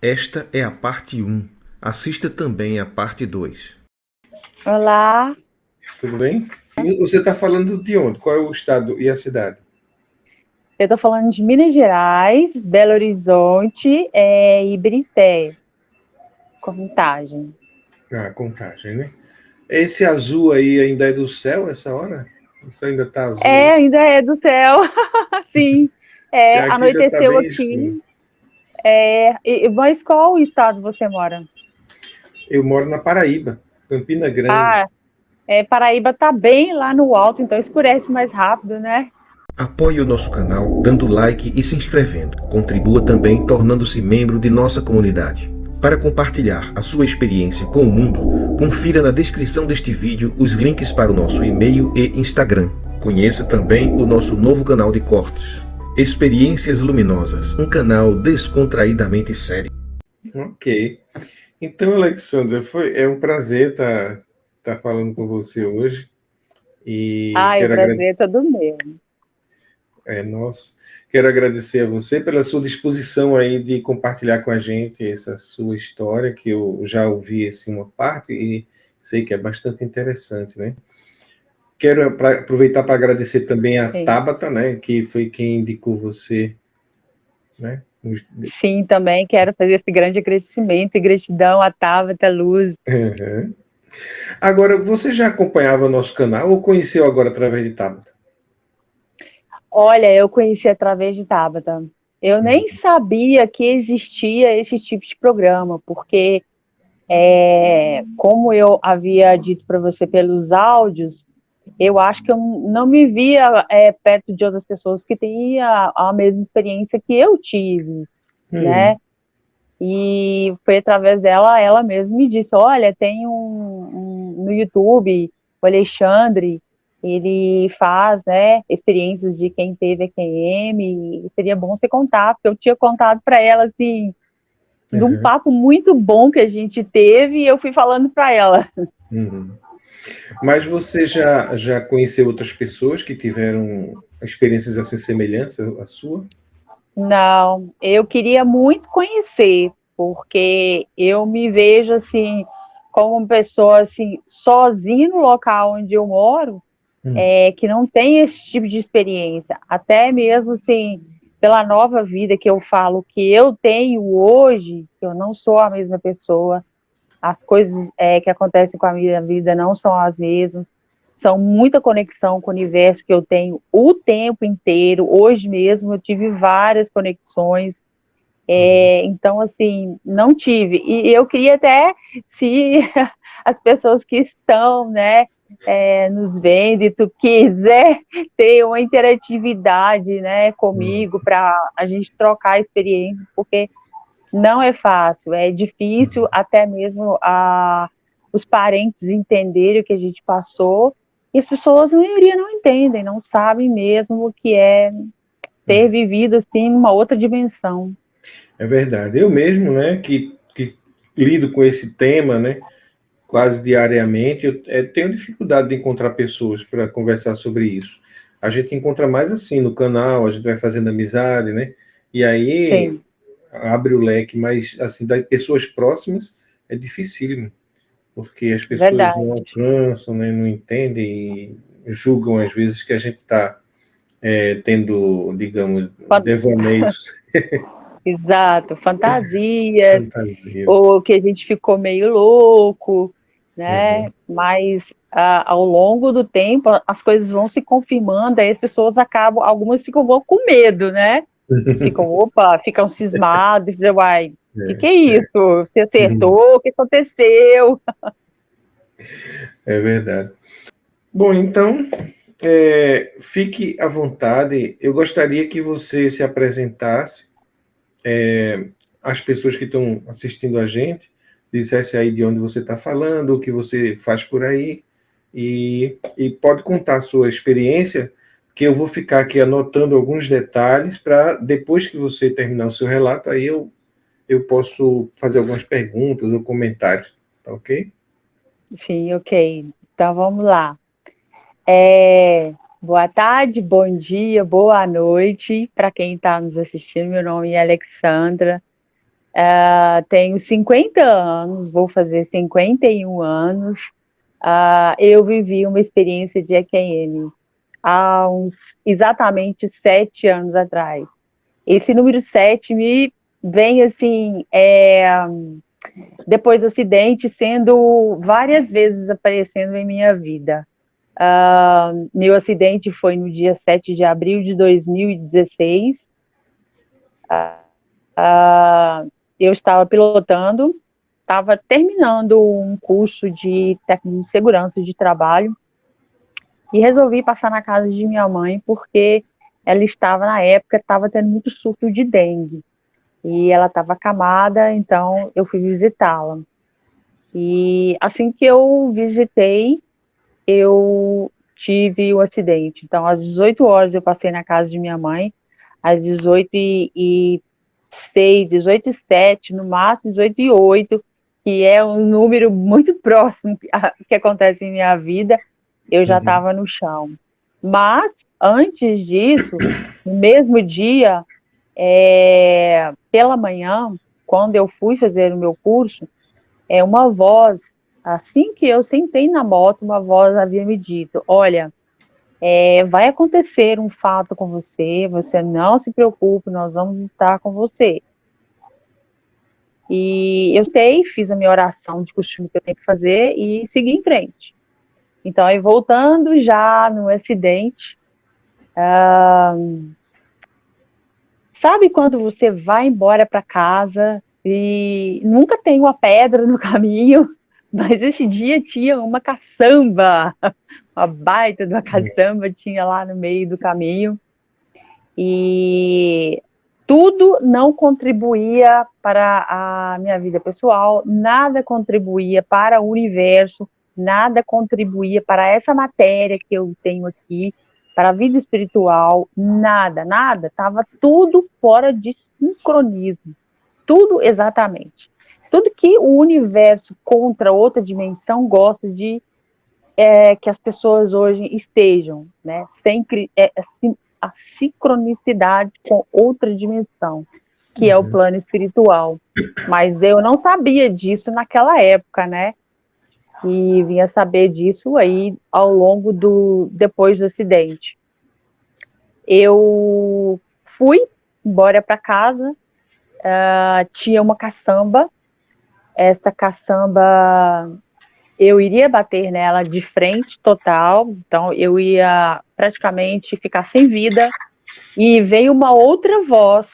Esta é a parte 1. Assista também a parte 2. Olá, Tudo bem? E você está falando de onde? Qual é o estado e a cidade? eu estou falando de Minas Gerais, Belo Horizonte e Ibirité, Contagem. Ah, Contagem, né? Esse azul aí ainda é do céu essa hora? Isso ainda está azul aí? Ainda é do céu, sim. Que aqui já está Anoiteceu bem escuro. aqui. Mas qual estado você mora? Eu moro na Paraíba, Campina Grande. Ah, Paraíba tá bem lá no alto, então escurece mais rápido, né? Apoie o nosso canal dando like e se inscrevendo. Contribua também tornando-se membro de nossa comunidade. Para compartilhar a sua experiência com o mundo, confira na descrição deste vídeo os links para o nosso e-mail e Instagram. Conheça também o nosso novo canal de cortes, Experiências Luminosas, um canal descontraidamente sério. Ok. Então, Alexandra, é um prazer estar falando com você hoje. E O prazer é todo meu. Nosso. Quero agradecer a você pela sua disposição aí de compartilhar com a gente essa sua história, que eu já ouvi assim, uma parte e sei que é bastante interessante, né? Quero aproveitar para agradecer também a Sim. Tabata, né, que foi quem indicou você, né? Sim, também quero fazer esse grande agradecimento e gratidão à Tabata Luz. Uhum. Agora, você já acompanhava o nosso canal ou conheceu agora através de Tabata? Olha, eu conheci através de Tabata. Eu nem sabia que existia esse tipo de programa, porque, como eu havia dito para você pelos áudios, eu acho que eu não me via perto de outras pessoas que têm a mesma experiência que eu tive, né? E foi através dela, ela mesma me disse, olha, tem no YouTube, o Alexandre, ele faz, né, experiências de quem teve EQM, e seria bom você contar, porque eu tinha contado para ela, assim, de um papo muito bom que a gente teve, e eu fui falando para ela. Mas você já conheceu outras pessoas que tiveram experiências assim semelhantes à sua? Não, eu queria muito conhecer, porque eu me vejo, assim, como uma pessoa, assim, sozinha no local onde eu moro, que não tem esse tipo de experiência, até mesmo assim, pela nova vida que eu falo que eu tenho hoje, que eu não sou a mesma pessoa, as coisas que acontecem com a minha vida não são as mesmas, são muita conexão com o universo que eu tenho o tempo inteiro, hoje mesmo eu tive várias conexões, então, assim, não tive. E eu queria até, se as pessoas que estão, né, nos vendo e tu quiser ter uma interatividade, né, comigo para a gente trocar experiências, porque não é fácil, é difícil até mesmo os parentes entenderem o que a gente passou, e as pessoas, a maioria, não entendem, não sabem mesmo o que é ter vivido, assim, numa outra dimensão. É verdade. Eu mesmo, né, que lido com esse tema, né, quase diariamente, eu tenho dificuldade de encontrar pessoas para conversar sobre isso. A gente encontra mais assim no canal, a gente vai fazendo amizade, né? E aí Sim. abre o leque, mas assim, das pessoas próximas é dificílimo, porque as pessoas não Verdade. alcançam, né, não entendem e julgam às vezes que a gente está tendo, digamos, devaneios. Exato, fantasias, Fantasias. ou que a gente ficou meio louco, né? Mas ao longo do tempo as coisas vão se confirmando, aí as pessoas acabam, algumas ficam com medo, né? Ficam cismadas, dizem, uai, o que é isso? Você acertou? O que aconteceu? É verdade. Bom, então, fique à vontade. Eu gostaria que você se apresentasse às pessoas que estão assistindo a gente, dissesse aí de onde você está falando, o que você faz por aí, e pode contar a sua experiência, que eu vou ficar aqui anotando alguns detalhes para depois que você terminar o seu relato, aí eu posso fazer algumas perguntas ou comentários, tá ok? Sim, ok. Então vamos lá. Boa tarde, bom dia, boa noite para quem está nos assistindo. Meu nome é Alexandra. Tenho 50 anos, vou fazer 51 anos. Eu vivi uma experiência de EQM há exatamente 7 anos atrás. Esse número 7 me vem assim, depois do acidente, sendo várias vezes aparecendo em minha vida. Meu acidente foi no dia 7 de abril de 2016. Eu estava pilotando, estava terminando um curso de técnico de segurança de trabalho e resolvi passar na casa de minha mãe porque ela estava, na época, estava tendo muito surto de dengue e ela estava acamada, então eu fui visitá-la. E assim que eu visitei, eu tive o acidente. Então, às 18 horas eu passei na casa de minha mãe, às 18h06, 18h07, no máximo 18h08, que é um número muito próximo que acontece em minha vida, eu já estava no chão. Mas, antes disso, no mesmo dia, pela manhã, quando eu fui fazer o meu curso, uma voz, assim que eu sentei na moto, uma voz havia me dito: olha, vai acontecer um fato com você, você não se preocupe, nós vamos estar com você. E eu fiz a minha oração de costume que eu tenho que fazer e segui em frente. Então, aí voltando já no acidente, sabe quando você vai embora para casa e nunca tem uma pedra no caminho, mas esse dia tinha uma caçamba, uma baita de uma caçamba tinha lá no meio do caminho, e tudo não contribuía para a minha vida pessoal, nada contribuía para o universo, nada contribuía para essa matéria que eu tenho aqui, para a vida espiritual, nada, estava tudo fora de sincronismo, tudo exatamente. Tudo que o universo contra outra dimensão gosta de que as pessoas hoje estejam, né? Sempre a sincronicidade com outra dimensão, que é o plano espiritual. Mas eu não sabia disso naquela época, né? E vinha saber disso aí ao longo depois do acidente. Eu fui embora para casa, tinha uma caçamba. Essa caçamba, eu iria bater nela de frente total, então eu ia praticamente ficar sem vida, e veio uma outra voz.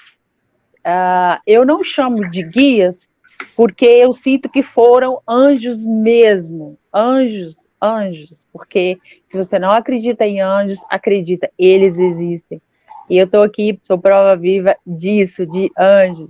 Eu não chamo de guias, porque eu sinto que foram anjos mesmo, anjos, porque se você não acredita em anjos, acredita, eles existem. E eu estou aqui, sou prova viva disso, de anjos.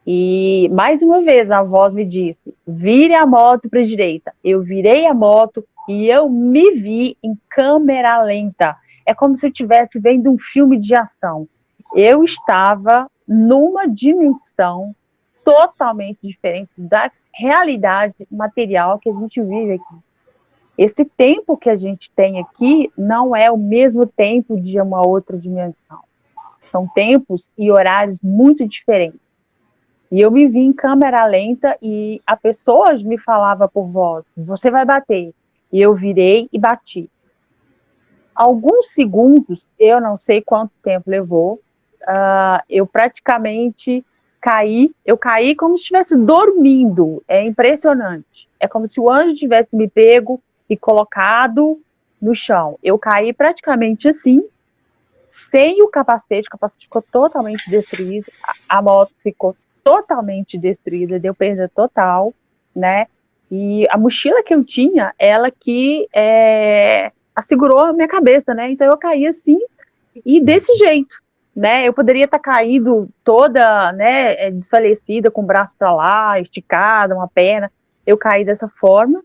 E, mais uma vez, a voz me disse: vire a moto para a direita. Eu virei a moto e eu me vi em câmera lenta. É como se eu estivesse vendo um filme de ação. Eu estava numa dimensão totalmente diferente da realidade material que a gente vive aqui. Esse tempo que a gente tem aqui não é o mesmo tempo de uma outra dimensão. São tempos e horários muito diferentes. E eu me vi em câmera lenta e a pessoa me falava por voz: você vai bater. E eu virei e bati. Alguns segundos, eu não sei quanto tempo levou, eu praticamente caí. Eu caí como se estivesse dormindo. É impressionante. É como se o anjo tivesse me pego e colocado no chão. Eu caí praticamente assim, sem o capacete ficou totalmente destruído, a moto ficou totalmente destruída, deu perda total, né? E a mochila que eu tinha, ela que assegurou a minha cabeça, né? Então eu caí assim e desse jeito, né? Eu poderia estar caído toda, né, desfalecida, com o braço para lá, esticada, uma perna. Eu caí dessa forma.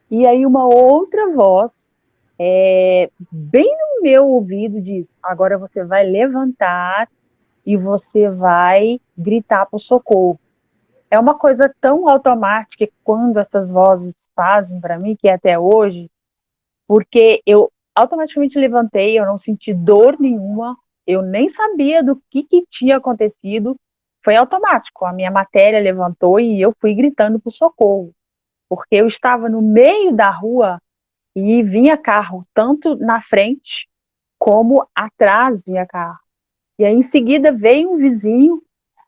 E aí uma outra voz, bem no meu ouvido, diz: agora você vai levantar e você vai gritar por socorro. É uma coisa tão automática quando essas vozes fazem para mim, que é até hoje, porque eu automaticamente levantei, eu não senti dor nenhuma, eu nem sabia do que tinha acontecido, foi automático. A minha matéria levantou e eu fui gritando por socorro, porque eu estava no meio da rua e vinha carro, tanto na frente como atrás vinha carro. E aí, em seguida, veio um vizinho,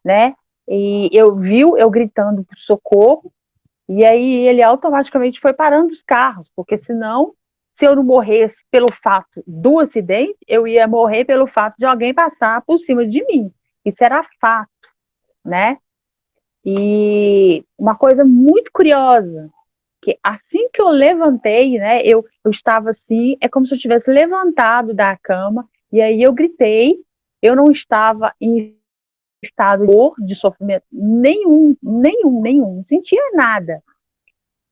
né? E viu eu gritando por socorro, e aí ele automaticamente foi parando os carros, porque senão, se eu não morresse pelo fato do acidente, eu ia morrer pelo fato de alguém passar por cima de mim. Isso era fato, né? E uma coisa muito curiosa, que assim que eu levantei, né, eu estava assim, é como se eu tivesse levantado da cama, e aí eu gritei, eu não estava em estado de sofrimento nenhum, nenhum, nenhum, não sentia nada.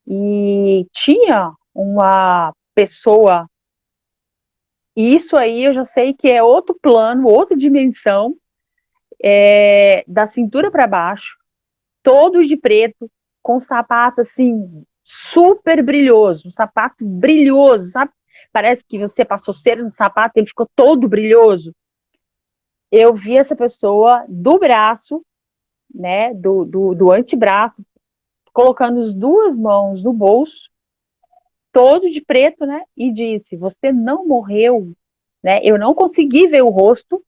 E tinha uma pessoa, e isso aí eu já sei que é outro plano, outra dimensão, da cintura para baixo, todo de preto, com sapato assim, super brilhoso, um sapato brilhoso, sabe? Parece que você passou cera no sapato, ele ficou todo brilhoso. Eu vi essa pessoa do braço, né, do antebraço, colocando as duas mãos no bolso, todo de preto, né, e disse: você não morreu, né? Eu não consegui ver o rosto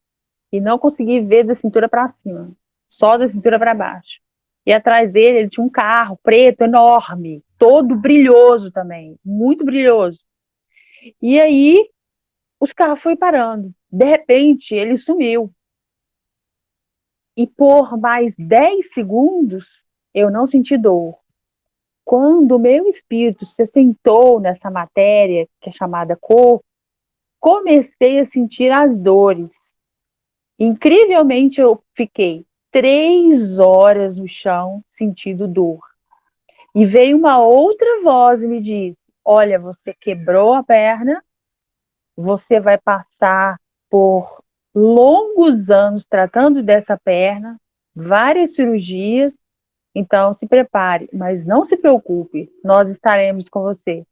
e não consegui ver da cintura para cima, só da cintura para baixo. E atrás dele, ele tinha um carro preto enorme, todo brilhoso também, muito brilhoso. E aí, os carros foram parando. De repente, ele sumiu. E por mais 10 segundos, eu não senti dor. Quando o meu espírito se assentou nessa matéria, que é chamada corpo, comecei a sentir as dores. Incrivelmente, eu fiquei 3 horas no chão sentindo dor. E veio uma outra voz e me disse: olha, você quebrou a perna, você vai passar por longos anos tratando dessa perna, várias cirurgias, então se prepare, mas não se preocupe, nós estaremos com você.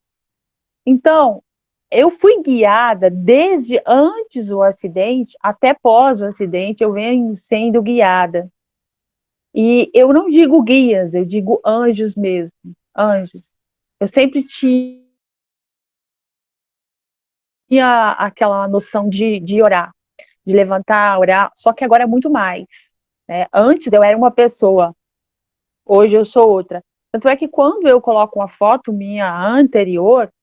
Então, eu fui guiada desde antes do acidente até pós o acidente, eu venho sendo guiada. E eu não digo guias, eu digo anjos mesmo, anjos. Eu sempre tinha aquela noção de orar, de levantar, orar, só que agora é muito mais, né? Antes eu era uma pessoa, hoje eu sou outra. Tanto é que quando eu coloco uma foto minha anterior,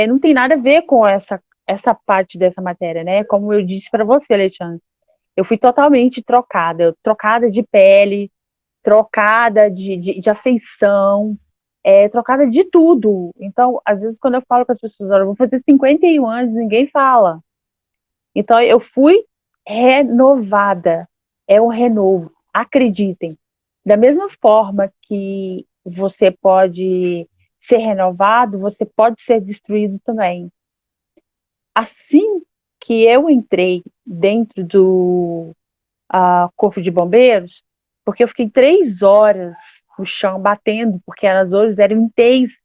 não tem nada a ver com essa parte dessa matéria, né? Como eu disse para você, Alexandre, eu fui totalmente trocada de pele, trocada de afeição, trocada de tudo. Então, às vezes, quando eu falo com as pessoas, olha, eu vou fazer 51 anos, ninguém fala. Então, eu fui renovada. É um renovo. Acreditem. Da mesma forma que você pode ser renovado, você pode ser destruído também. Assim que eu entrei dentro do Corpo de Bombeiros, porque eu fiquei 3 horas no chão batendo, porque as dores eram intensas.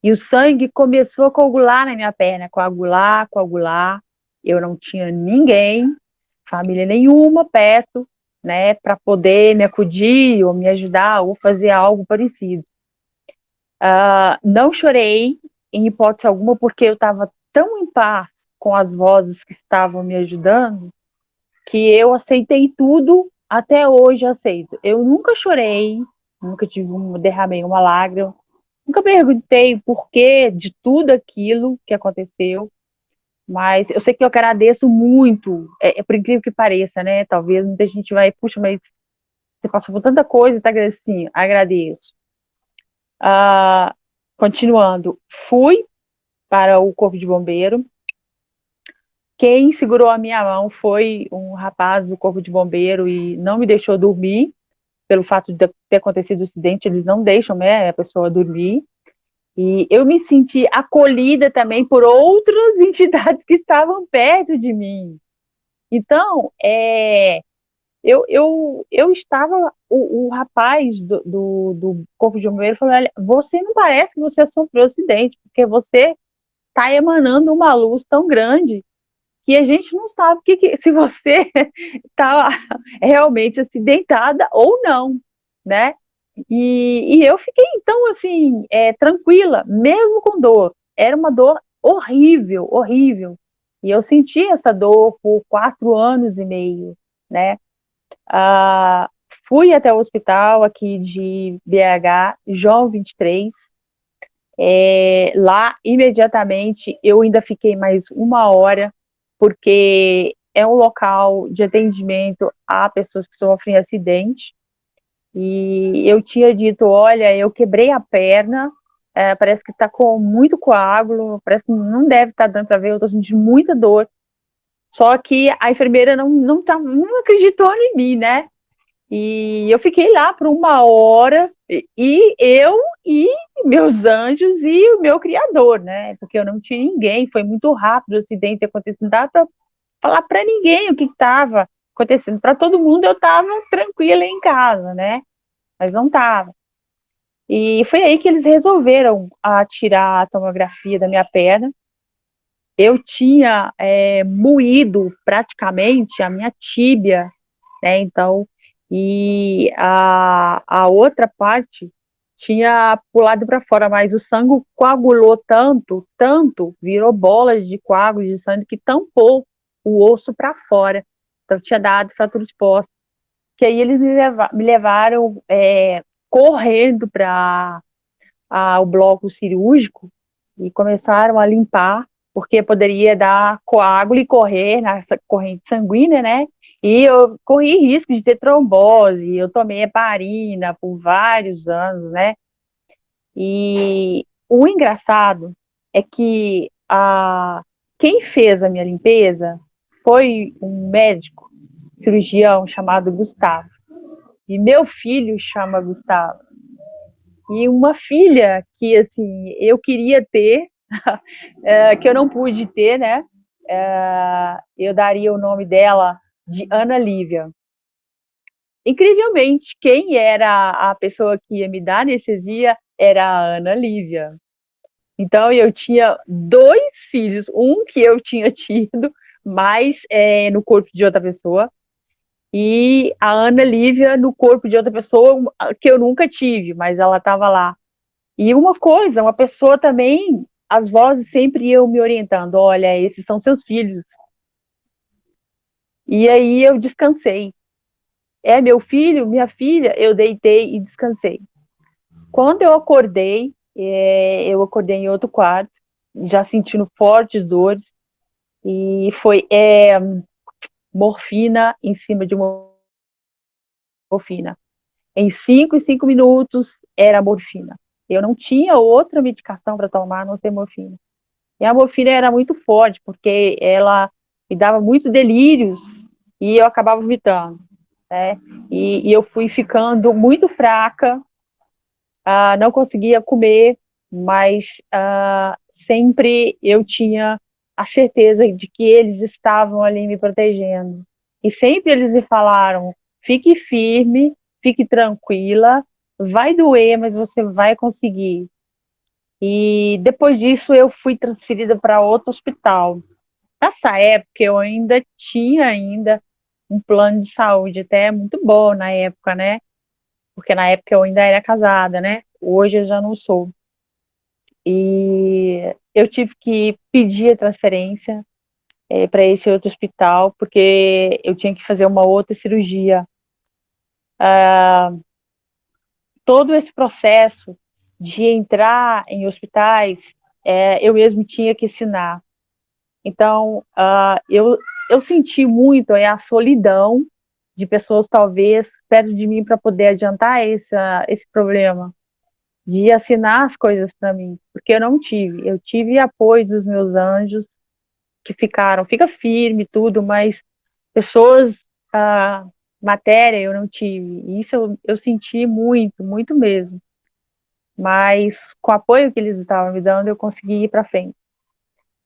E o sangue começou a coagular na minha perna, coagular, coagular. Eu não tinha ninguém, família nenhuma perto, né, para poder me acudir ou me ajudar ou fazer algo parecido. Não chorei em hipótese alguma, porque eu estava tão em paz com as vozes que estavam me ajudando, que eu aceitei tudo, até hoje aceito. Eu nunca chorei, nunca derramei uma lágrima, nunca perguntei o porquê de tudo aquilo que aconteceu, mas eu sei que eu agradeço muito, por incrível que pareça, né? Talvez muita gente vai, puxa, mas você passou por tanta coisa, tá assim, agradeço. Continuando, fui para o Corpo de Bombeiro. Quem segurou a minha mão foi um rapaz do Corpo de Bombeiro e não me deixou dormir, pelo fato de ter acontecido o acidente, eles não deixam, né, a pessoa dormir. E eu me senti acolhida também por outras entidades que estavam perto de mim. Então, eu estava, o rapaz do Corpo de Bombeiro falou: olha, você não parece que você sofreu acidente, porque você está emanando uma luz tão grande que a gente não sabe se você está realmente acidentada ou não, né? E eu fiquei, então, assim, tranquila, mesmo com dor. Era uma dor horrível, horrível. E eu senti essa dor por 4 anos e meio, né? Ah, fui até o hospital aqui de BH, João 23. Lá, imediatamente, eu ainda fiquei mais 1 hora, porque é um local de atendimento a pessoas que sofrem acidente. E eu tinha dito, olha, eu quebrei a perna, parece que está com muito coágulo, parece que não deve estar dando para ver, eu estou sentindo muita dor. Só que a enfermeira não acreditou em mim, né? E eu fiquei lá por 1 hora, e eu e meus anjos e o meu criador, né? Porque eu não tinha ninguém, foi muito rápido o acidente acontecendo, não dava para falar para ninguém o que estava acontecendo. Para todo mundo eu estava tranquila em casa, né? Mas não estava. E foi aí que eles resolveram tirar a tomografia da minha perna. Eu tinha moído praticamente a minha tíbia, né? Então, e a outra parte tinha pulado para fora, mas o sangue coagulou tanto, tanto, virou bolas de coágulos de sangue que tampou o osso para fora. Então, tinha dado fratura exposta. Que aí eles me levaram correndo para o bloco cirúrgico e começaram a limpar, porque poderia dar coágulo e correr nessa corrente sanguínea, né? E eu corri risco de ter trombose, eu tomei heparina por vários anos, né? E o engraçado é que quem fez a minha limpeza foi um médico cirurgião chamado Gustavo. E meu filho chama Gustavo. E uma filha que, assim, eu queria ter, que eu não pude ter, né? Eu daria o nome dela de Ana Lívia. Incrivelmente, quem era a pessoa que ia me dar anestesia era a Ana Lívia. Então, eu tinha 2 filhos, um que eu tinha tido, mas no corpo de outra pessoa, e a Ana Lívia no corpo de outra pessoa que eu nunca tive, mas ela estava lá. E uma pessoa também, as vozes sempre iam me orientando, olha, esses são seus filhos. E aí eu descansei. É meu filho, minha filha, eu deitei e descansei. Quando eu acordei em outro quarto, já sentindo fortes dores, e foi morfina em cima de morfina. Em 5 minutos era morfina. Eu não tinha outra medicação para tomar, a não ser morfina. E a morfina era muito forte, porque ela me dava muitos delírios e eu acabava vomitando, né? E eu fui ficando muito fraca, não conseguia comer, mas sempre eu tinha a certeza de que eles estavam ali me protegendo. E sempre eles me falaram, fique firme, fique tranquila, vai doer, mas você vai conseguir. E depois disso eu fui transferida para outro hospital. Nessa época eu ainda tinha um plano de saúde até muito bom na época, né? Porque na época eu ainda era casada, né? Hoje eu já não sou. E eu tive que pedir a transferência para esse outro hospital, porque eu tinha que fazer uma outra cirurgia. Todo esse processo de entrar em hospitais, eu mesmo tinha que assinar. Então, eu senti muito a solidão de pessoas, talvez, perto de mim para poder adiantar esse problema, de assinar as coisas para mim, porque eu não tive. Eu tive apoio dos meus anjos, que fica firme tudo, mas pessoas, matéria, eu não tive. Isso eu senti muito, muito mesmo. Mas com o apoio que eles estavam me dando, eu consegui ir para frente.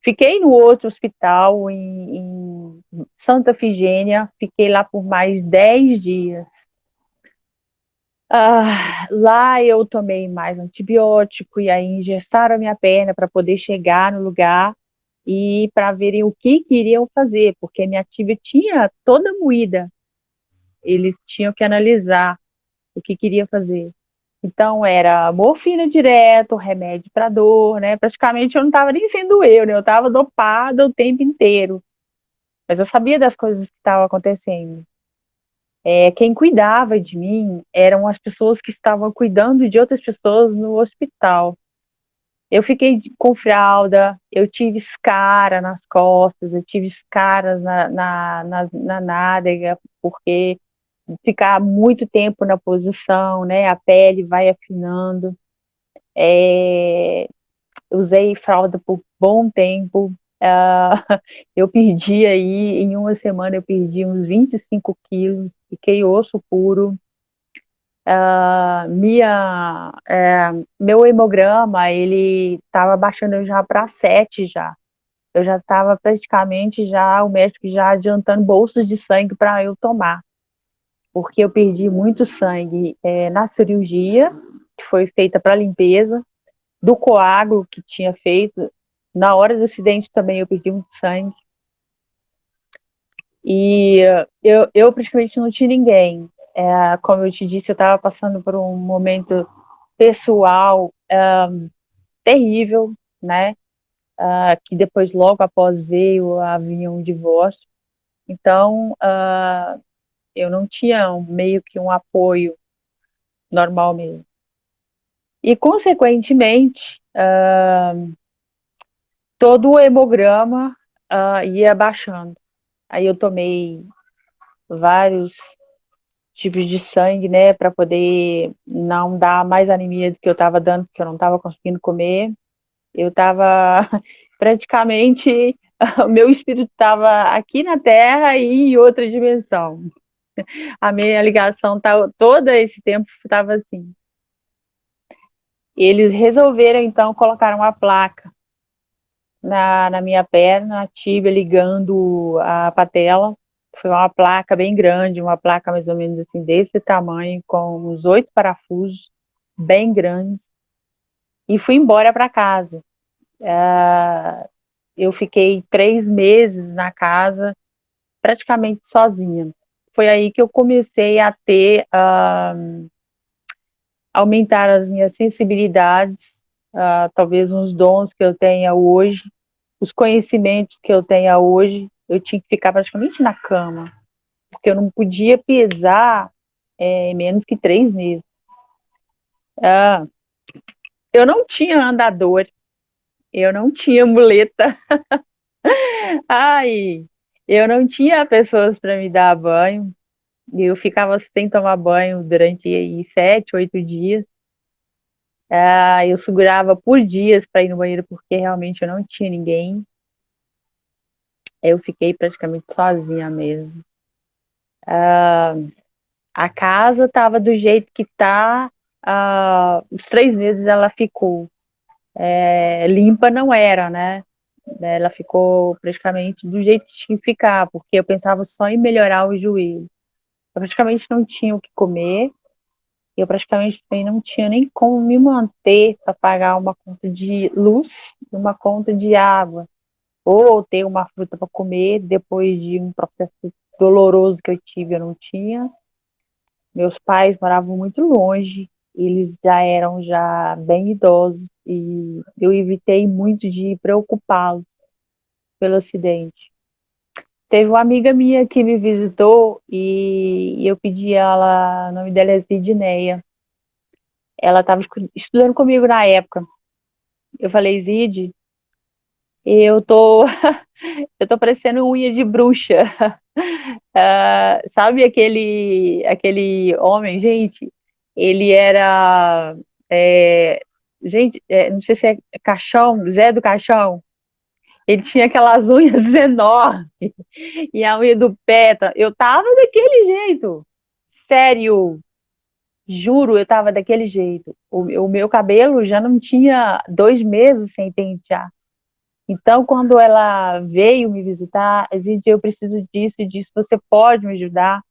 Fiquei no outro hospital, em Santa Efigênia, fiquei lá por mais 10 dias. Lá eu tomei mais antibiótico e aí engessaram a minha perna para poder chegar no lugar. e para verem o que queriam fazer, porque minha tia tinha toda moída. Eles tinham que analisar o que queria fazer. Então era morfina direto, remédio para dor, né? Praticamente eu não estava nem sendo eu, né? Eu estava dopada o tempo inteiro. Mas eu sabia das coisas que estavam acontecendo. Quem cuidava de mim eram as pessoas que estavam cuidando de outras pessoas no hospital. Eu fiquei com fralda, eu tive escara nas costas, eu tive escaras na nádega, porque ficar muito tempo na posição, né? A pele vai afinando. Usei fralda por bom tempo. Eu perdi aí, em uma semana, eu perdi uns 25 quilos, fiquei osso puro. Meu hemograma, ele estava baixando já para 7 já. Eu já estava praticamente já, o médico já adiantando bolsas de sangue para eu tomar, porque eu perdi muito sangue na cirurgia, que foi feita para limpeza, do coágulo que tinha feito. Na hora do acidente também eu perdi muito sangue. E eu praticamente não tinha ninguém. Como eu te disse, eu estava passando por um momento pessoal terrível, né? Que depois, logo após, havia um divórcio. Então, eu não tinha meio que um apoio normal mesmo. E, consequentemente, todo o hemograma ia baixando. Aí eu tomei vários tipos de sangue, né, para poder não dar mais anemia do que eu estava dando, porque eu não estava conseguindo comer. Eu estava praticamente, o meu espírito estava aqui na Terra e em outra dimensão. A minha ligação todo esse tempo estava assim. Eles resolveram, então, colocar uma placa na minha perna, a tíbia ligando a patela. Foi uma placa bem grande, uma placa mais ou menos assim, desse tamanho, com uns 8 parafusos, bem grandes. E fui embora para casa. Eu fiquei 3 meses na casa, praticamente sozinha. Foi aí que eu comecei a aumentar as minhas sensibilidades, talvez uns dons que eu tenha hoje, os conhecimentos que eu tenha hoje. Eu tinha que ficar praticamente na cama, porque eu não podia pesar menos que 3 meses. Eu não tinha andador, eu não tinha muleta, ai, eu não tinha pessoas para me dar banho. Eu ficava sem tomar banho durante aí, 7, 8 dias. Eu segurava por dias para ir no banheiro porque realmente eu não tinha ninguém. Eu fiquei praticamente sozinha mesmo. A casa estava do jeito que está. Os 3 meses ela ficou. Limpa não era, né? Ela ficou praticamente do jeito que tinha que ficar, porque eu pensava só em melhorar o joelho. Eu praticamente não tinha o que comer. Eu praticamente também não tinha nem como me manter para pagar uma conta de luz e uma conta de água, ou ter uma fruta para comer depois de um processo doloroso que eu tive, eu não tinha. Meus pais moravam muito longe, eles já eram já bem idosos e eu evitei muito de preocupá-los pelo acidente. Teve uma amiga minha que me visitou e eu pedi ela, o nome dela é Zidneia. Ela estava estudando comigo na época. Eu falei, Zid, eu tô, eu tô parecendo unha de bruxa. Sabe aquele homem, gente? Ele era, é, gente, não sei se é Caixão, Zé do Caixão. Ele tinha aquelas unhas enormes e a unha do pé. Eu tava daquele jeito, sério. Juro, eu tava daquele jeito. O meu cabelo já não tinha 2 meses sem pentear. Então, quando ela veio me visitar, a gente, eu preciso disso e disso, você pode me ajudar?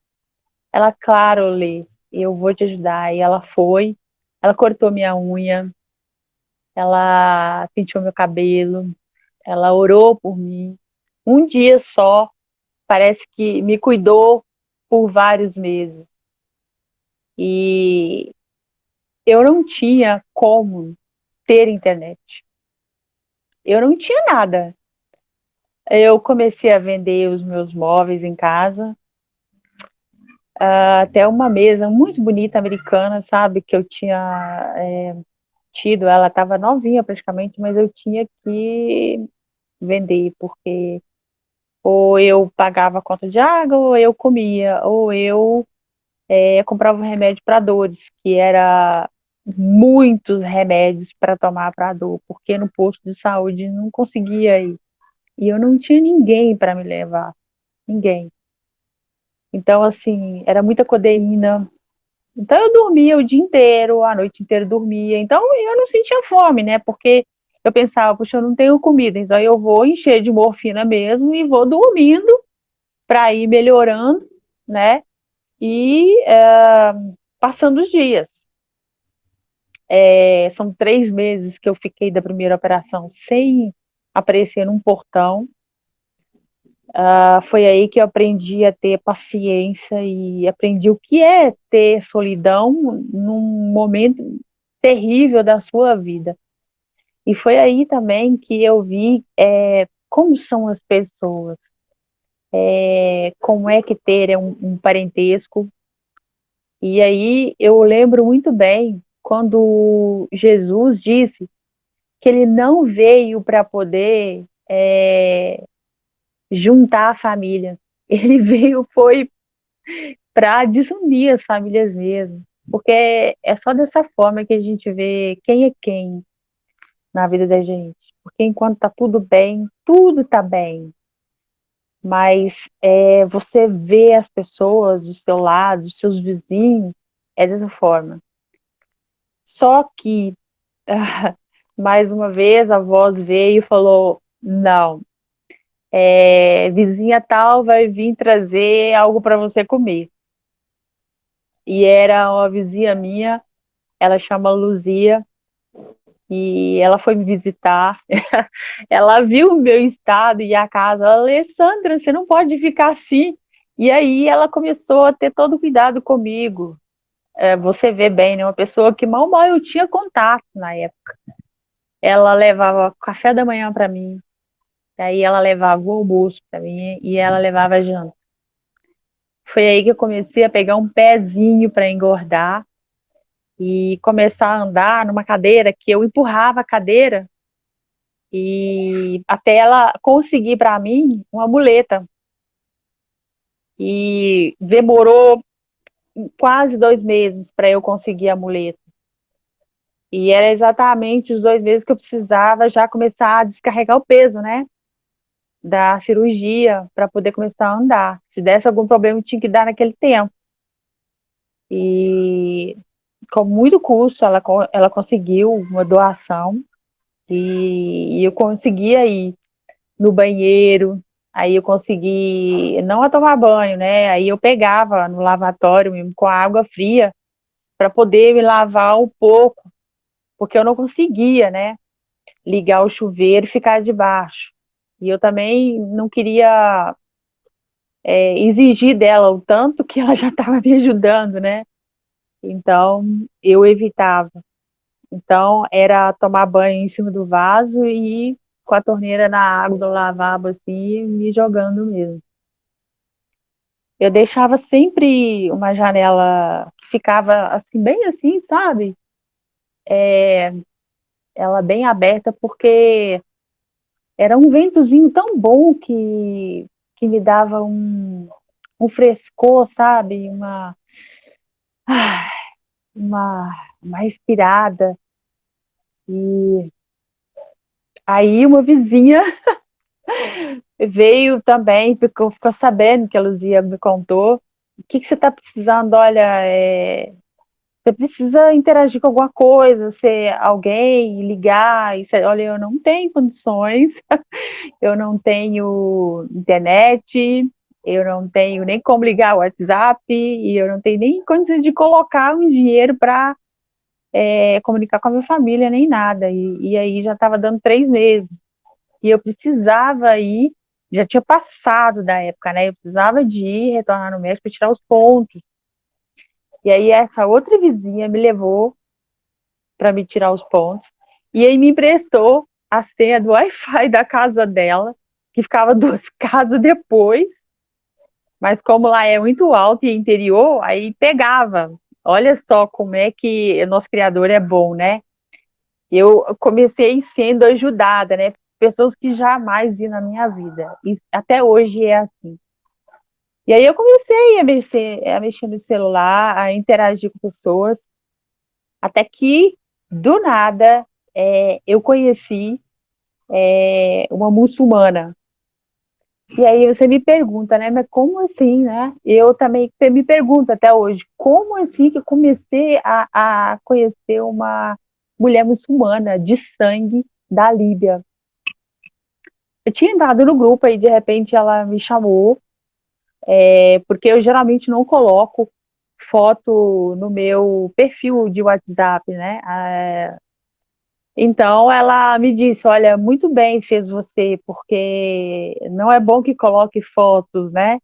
Ela, claro, Lê, eu vou te ajudar. E ela foi, ela cortou minha unha, ela penteou meu cabelo, ela orou por mim. Um dia só, parece que me cuidou por vários meses. E eu não tinha como ter internet. Eu não tinha nada. Eu comecei a vender os meus móveis em casa, até uma mesa muito bonita americana, sabe? Que eu tinha tido, ela estava novinha praticamente, mas eu tinha que vender, porque ou eu pagava a conta de água, ou eu comia, ou eu comprava um remédio para dores, que era muitos remédios para tomar para dor, porque no posto de saúde não conseguia ir. E eu não tinha ninguém para me levar, ninguém. Então, assim, era muita codeína. Então, eu dormia o dia inteiro, a noite inteira dormia. Então, eu não sentia fome, né? Porque eu pensava, puxa, eu não tenho comida, então eu vou encher de morfina mesmo e vou dormindo para ir melhorando, né? E passando os dias. São 3 meses que eu fiquei da primeira operação sem aparecer num portão. Foi aí que eu aprendi a ter paciência e aprendi o que é ter solidão num momento terrível da sua vida. E foi aí também que eu vi como são as pessoas, como é que ter um parentesco. E aí eu lembro muito bem quando Jesus disse que ele não veio para poder juntar a família. Ele veio, foi para desunir as famílias mesmo. Porque é só dessa forma que a gente vê quem é quem na vida da gente. Porque enquanto tá tudo bem, tudo tá bem. Mas você vê as pessoas do seu lado, os seus vizinhos, é dessa forma. Só que, mais uma vez, a voz veio e falou: não, vizinha tal vai vir trazer algo para você comer. E era uma vizinha minha, ela chama Luzia, e ela foi me visitar. Ela viu o meu estado e a casa. Ela, Alessandra, você não pode ficar assim. E aí ela começou a ter todo cuidado comigo. Você vê bem, né? Uma pessoa que mal eu tinha contato na época. Ela levava café da manhã para mim, aí ela levava o almoço para mim e ela levava a janta. Foi aí que eu comecei a pegar um pezinho para engordar e começar a andar numa cadeira que eu empurrava a cadeira e até ela conseguir para mim uma muleta. E demorou quase 2 meses para eu conseguir a muleta. E era exatamente os 2 meses que eu precisava já começar a descarregar o peso, né? Da cirurgia para poder começar a andar. Se desse algum problema, eu tinha que dar naquele tempo. E com muito custo, ela conseguiu uma doação e eu conseguia ir no banheiro, aí eu consegui não a tomar banho, né? Aí eu pegava no lavatório mesmo com a água fria para poder me lavar um pouco, porque eu não conseguia, né? Ligar o chuveiro e ficar debaixo. E eu também não queria exigir dela o tanto que ela já estava me ajudando, né? Então eu evitava. Então era tomar banho em cima do vaso e com a torneira na água do lavabo assim, me jogando mesmo. Eu deixava sempre uma janela que ficava assim, bem assim, sabe? Ela bem aberta, porque era um ventozinho tão bom que me dava um frescor, sabe? Ah, uma respirada. E aí uma vizinha veio também, ficou sabendo que a Luzia me contou. O que você está precisando? Olha, você precisa interagir com alguma coisa, ser alguém, ligar. Olha, eu não tenho condições, eu não tenho internet, eu não tenho nem como ligar o WhatsApp, e eu não tenho nem condições de colocar um dinheiro para comunicar com a minha família, nem nada. E aí já estava dando 3 meses. e eu precisava ir, já tinha passado da época, né? Eu precisava de ir, retornar no médico para tirar os pontos. E aí essa outra vizinha me levou para me tirar os pontos, e aí me emprestou a senha do Wi-Fi da casa dela, que ficava 2 casas depois, mas como lá é muito alto e interior, aí pegava. Olha só como é que o nosso criador é bom, né? Eu comecei sendo ajudada, né? Pessoas que jamais vi na minha vida. E até hoje é assim. E aí eu comecei a mexer no celular, a interagir com pessoas, até que, do nada, eu conheci uma muçulmana. E aí você me pergunta, né? Mas como assim, né? Eu também me pergunto até hoje, como assim que eu comecei a conhecer uma mulher muçulmana de sangue da Líbia? Eu tinha entrado no grupo e de repente ela me chamou, porque eu geralmente não coloco foto no meu perfil de WhatsApp, né? Então ela me disse, olha, muito bem fez você, porque não é bom que coloque fotos, né?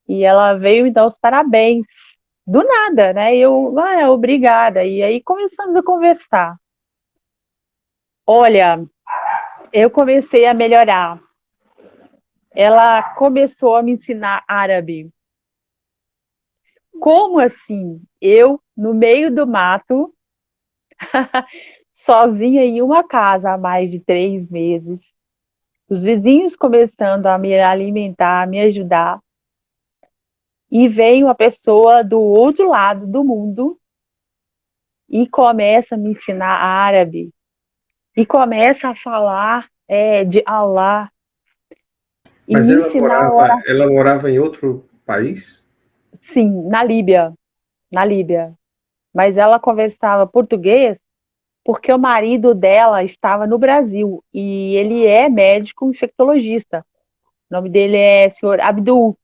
E ela veio me dar os parabéns, do nada, né? Obrigada. E aí começamos a conversar. Olha, eu comecei a melhorar. Ela começou a me ensinar árabe. Como assim? Eu, no meio do mato, sozinha em uma casa há mais de 3 meses, os vizinhos começando a me alimentar, a me ajudar, e vem uma pessoa do outro lado do mundo e começa a me ensinar árabe, e começa a falar de Allah, e Mas me ensinar a orar, ela morava em outro país? sim, na Líbia. Mas ela conversava português porque o marido dela estava no Brasil e ele é médico infectologista. O nome dele é senhor Abdul.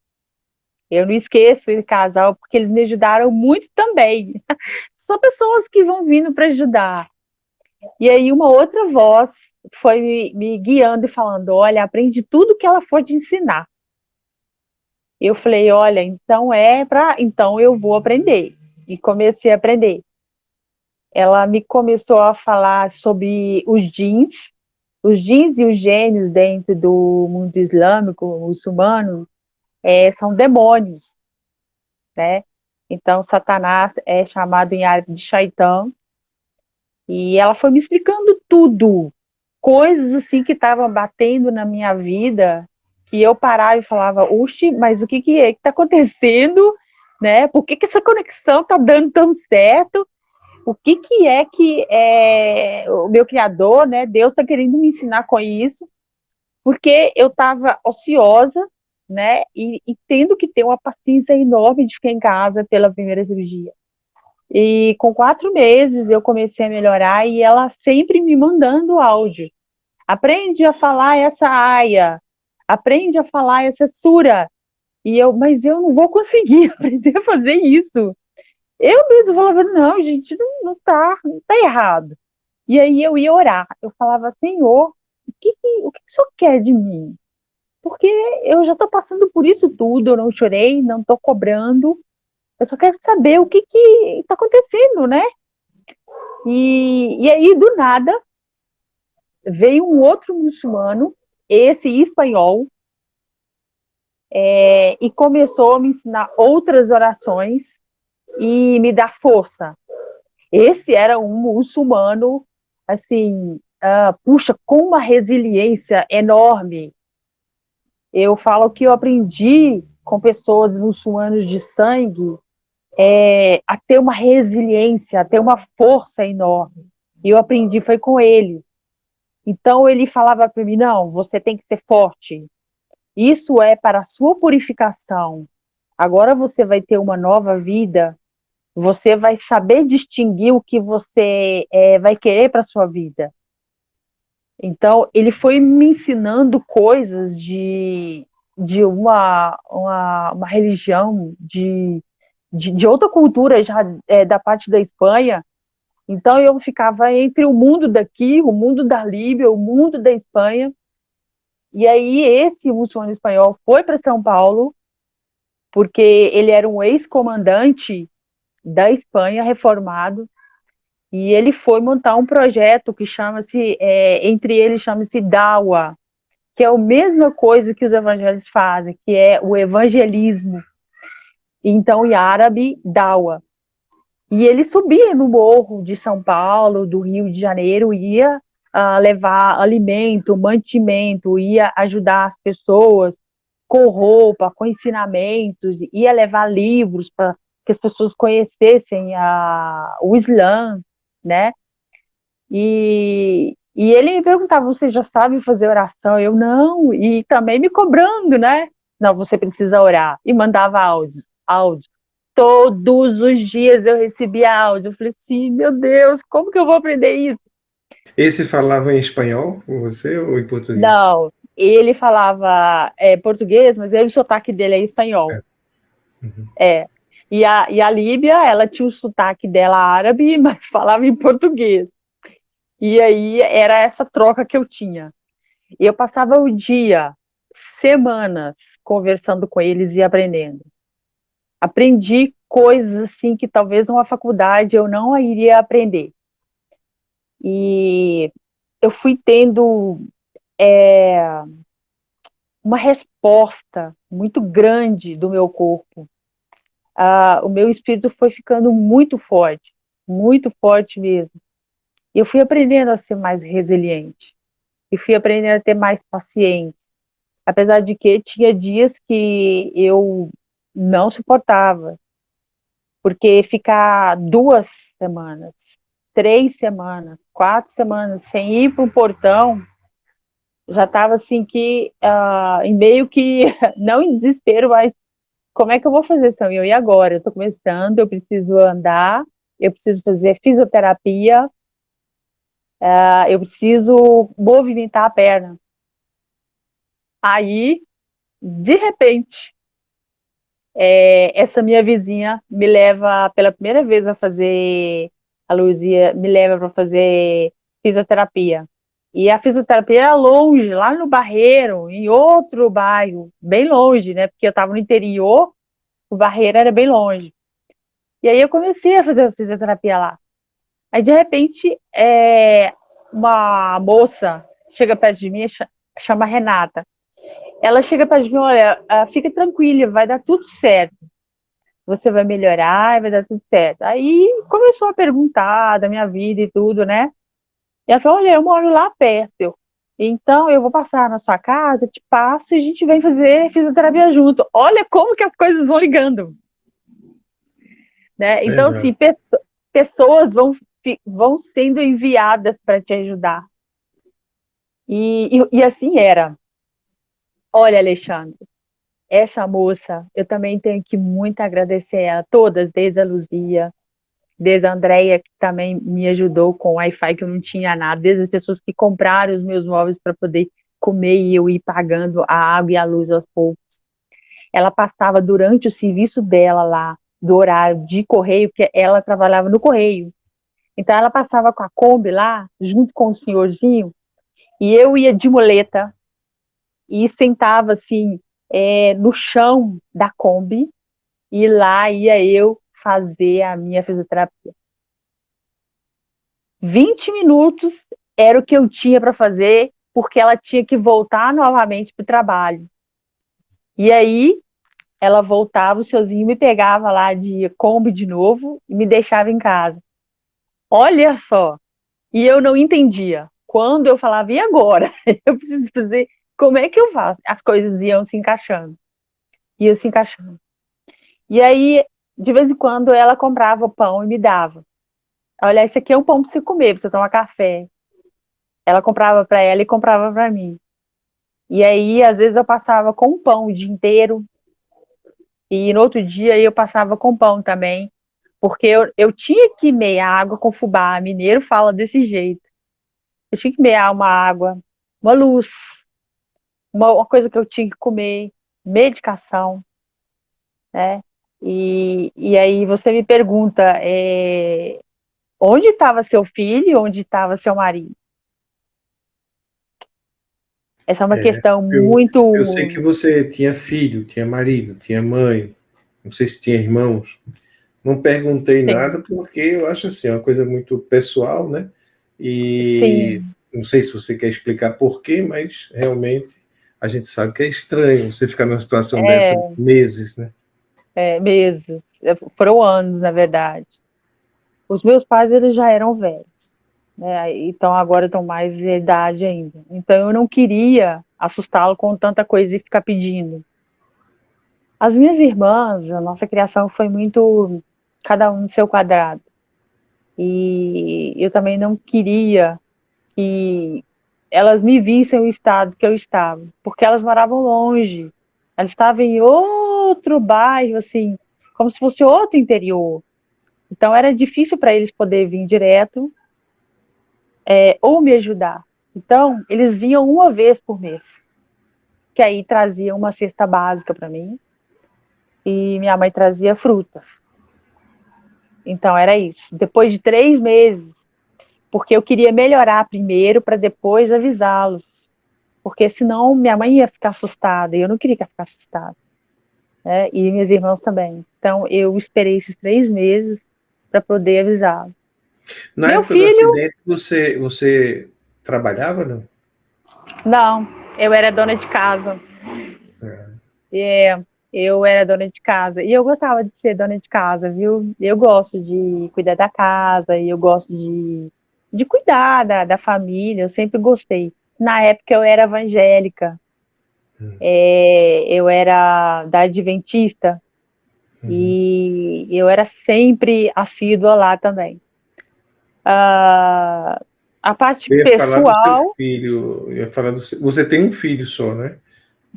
Eu não esqueço esse casal porque eles me ajudaram muito também. São pessoas que vão vindo para ajudar. E aí uma outra voz foi me guiando e falando, olha, aprende tudo que ela for te ensinar. Eu falei, olha, então eu vou aprender. E comecei a aprender. Ela me começou a falar sobre os jins e os gênios dentro do mundo islâmico, muçulmano, são demônios, né? Então, Satanás é chamado em árabe de Shaitan. E ela foi me explicando tudo, coisas assim que estavam batendo na minha vida, que eu parava e falava, oxe, mas o que é que está acontecendo, né? Por que essa conexão está dando tão certo? O que é que o meu criador, né, Deus está querendo me ensinar com isso? Porque eu estava ociosa, né, e tendo que ter uma paciência enorme de ficar em casa pela primeira cirurgia. E com 4 meses eu comecei a melhorar e ela sempre me mandando áudio. Aprende a falar essa aia, aprende a falar essa sura. Mas eu não vou conseguir aprender a fazer isso. Eu mesmo falava, não, gente, não tá errado. E aí eu ia orar. Eu falava, Senhor, o que o Senhor quer de mim? Porque eu já estou passando por isso tudo, eu não chorei, não estou cobrando. Eu só quero saber o que está acontecendo, né? E aí, do nada, veio um outro muçulmano, esse espanhol, e começou a me ensinar outras orações e me dar força. Esse era um muçulmano, assim, puxa, com uma resiliência enorme. Eu falo que eu aprendi com pessoas muçulmanas de sangue a ter uma resiliência, a ter uma força enorme. E eu aprendi, foi com ele. Então ele falava para mim, não, você tem que ser forte. Isso é para a sua purificação. Agora você vai ter uma nova vida, você vai saber distinguir o que você vai querer para a sua vida. Então, ele foi me ensinando coisas de uma religião, de outra cultura, já da parte da Espanha. Então, eu ficava entre o mundo daqui, o mundo da Líbia, o mundo da Espanha, E aí esse muçulmano espanhol foi para São Paulo, porque ele era um ex-comandante da Espanha, reformado, e ele foi montar um projeto que chama-se, entre eles chama-se Dawa, que é a mesma coisa que os evangélicos fazem, que é o evangelismo. Então, em árabe, Dawa. E ele subia no morro de São Paulo, do Rio de Janeiro, ia levar alimento, mantimento, ia ajudar as pessoas com roupa, com ensinamentos, ia levar livros para que as pessoas conhecessem o Islã, né? E ele me perguntava, você já sabe fazer oração? Eu, não, e também me cobrando, né? Não, você precisa orar. E mandava áudio. Todos os dias eu recebia áudio. Eu falei assim, meu Deus, como que eu vou aprender isso? Esse falava em espanhol com você ou em português? Não, ele falava português, mas o sotaque dele é espanhol. Uhum. E a Líbia, ela tinha o sotaque dela árabe, mas falava em português. E aí era essa troca que eu tinha. E eu passava o dia, semanas, conversando com eles e aprendendo. Aprendi coisas assim que talvez numa faculdade eu não iria aprender. E eu fui tendo uma resposta muito grande do meu corpo. O meu espírito foi ficando muito forte mesmo. E eu fui aprendendo a ser mais resiliente. E fui aprendendo a ter mais paciência. Apesar de que tinha dias que eu não suportava, porque ficar 2 semanas, 3 semanas, 4 semanas sem ir para o portão, já estava assim que, em meio que, não em desespero, mas como é que eu vou fazer, São? E agora? Eu estou começando, eu preciso andar, eu preciso fazer fisioterapia, eu preciso movimentar a perna. Aí, de repente, essa minha vizinha me leva pela primeira vez a Luzia me leva para fazer fisioterapia. E a fisioterapia era longe, lá no Barreiro, em outro bairro, bem longe, né? Porque eu estava no interior, o Barreiro era bem longe. E aí eu comecei a fazer a fisioterapia lá. Aí, de repente, uma moça chega perto de mim, chama Renata. Ela chega perto de mim, olha, fica tranquila, vai dar tudo certo. Você vai melhorar e vai dar tudo certo. Aí começou a perguntar da minha vida e tudo, né? E ela falou, olha, eu moro lá perto. Então eu vou passar na sua casa, te passo e a gente vem fazer fisioterapia junto. Olha como que as coisas vão ligando, né? Então, Legal. assim, pessoas vão sendo enviadas para te ajudar. E assim era. Olha, Alexandre, essa moça, eu também tenho que muito agradecer a todas, desde a Luzia, desde a Andrea, que também me ajudou com o Wi-Fi, que eu não tinha nada, desde as pessoas que compraram os meus móveis para poder comer e eu ir pagando a água e a luz aos poucos. Ela passava durante o serviço dela lá, do horário de correio, porque ela trabalhava no correio. Então ela passava com a Kombi lá, junto com o senhorzinho, e eu ia de muleta e sentava assim no chão da Kombi, e lá ia eu fazer a minha fisioterapia. 20 minutos era o que eu tinha para fazer, porque ela tinha que voltar novamente para o trabalho. E aí, ela voltava, o senhorzinho me pegava lá de Kombi de novo e me deixava em casa. Olha só! E eu não entendia. Quando eu falava, e agora? Eu preciso fazer, como é que eu faço? As coisas iam se encaixando. Iam se encaixando. E aí, de vez em quando, ela comprava o pão e me dava. Olha, esse aqui é um pão para você comer, para você tomar café. Ela comprava para ela e comprava para mim. E aí, às vezes, eu passava com pão o dia inteiro. E no outro dia eu passava com pão também. Porque eu tinha que meia água com fubá. Mineiro fala desse jeito. Eu tinha que mear uma água, uma luz, uma coisa que eu tinha que comer, medicação, né? E aí você me pergunta, onde estava seu filho e onde estava seu marido? Essa é uma É, questão eu sei que muito... você tinha filho, tinha marido, tinha mãe, não sei se tinha irmãos. Não perguntei Sim, nada porque eu acho assim, uma coisa muito pessoal, né? E sim, não sei se você quer explicar por quê, mas realmente a gente sabe que é estranho você ficar numa situação dessa é, meses, né? meses, foram anos, na verdade. Os meus pais, eles já eram velhos, né? Então agora estão mais de idade ainda. Então eu não queria assustá-lo com tanta coisa e ficar pedindo. As minhas irmãs, a nossa criação foi muito cada um no seu quadrado. E eu também não queria que elas me vissem o estado que eu estava, porque elas moravam longe. Elas estavam em outro bairro, assim, como se fosse outro interior. Então era difícil para eles poder vir direto, ou me ajudar. Então eles vinham uma vez por mês, que aí trazia uma cesta básica para mim e minha mãe trazia frutas. Então era isso. Depois de 3 meses, porque eu queria melhorar primeiro para depois avisá-los, porque senão minha mãe ia ficar assustada e eu não queria que ela ficasse assustada, né? E minhas irmãs também. Então eu esperei esses 3 meses para poder avisá-los. Na Meu época do filho, acidente, você trabalhava, não? não, eu era dona de casa. É. É, eu era dona de casa e eu gostava de ser dona de casa, viu? Eu gosto de cuidar da casa e eu gosto de cuidar da família, eu sempre gostei. Na época eu era evangélica, eu era da Adventista Uhum. e eu era sempre assídua lá também. A parte Eu ia falar do seu pessoal, filho, eu ia falar você tem um filho só, né?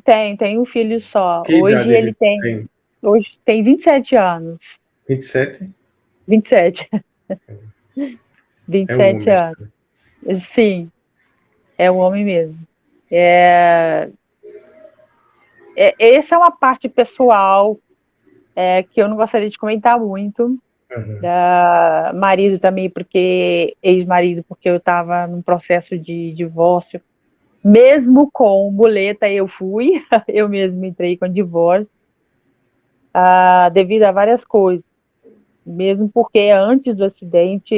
tem um filho só. Que idade ele tem? Hoje tem 27 anos. 27? 27. vinte É e um sete homem. anos. Sim, é um homem mesmo. É, essa é uma parte pessoal, que eu não gostaria de comentar muito. Uhum. Marido também, porque ex-marido, porque eu estava num processo de divórcio. Mesmo com muleta, eu fui, eu mesmo entrei com divórcio, devido a várias coisas. Mesmo porque antes do acidente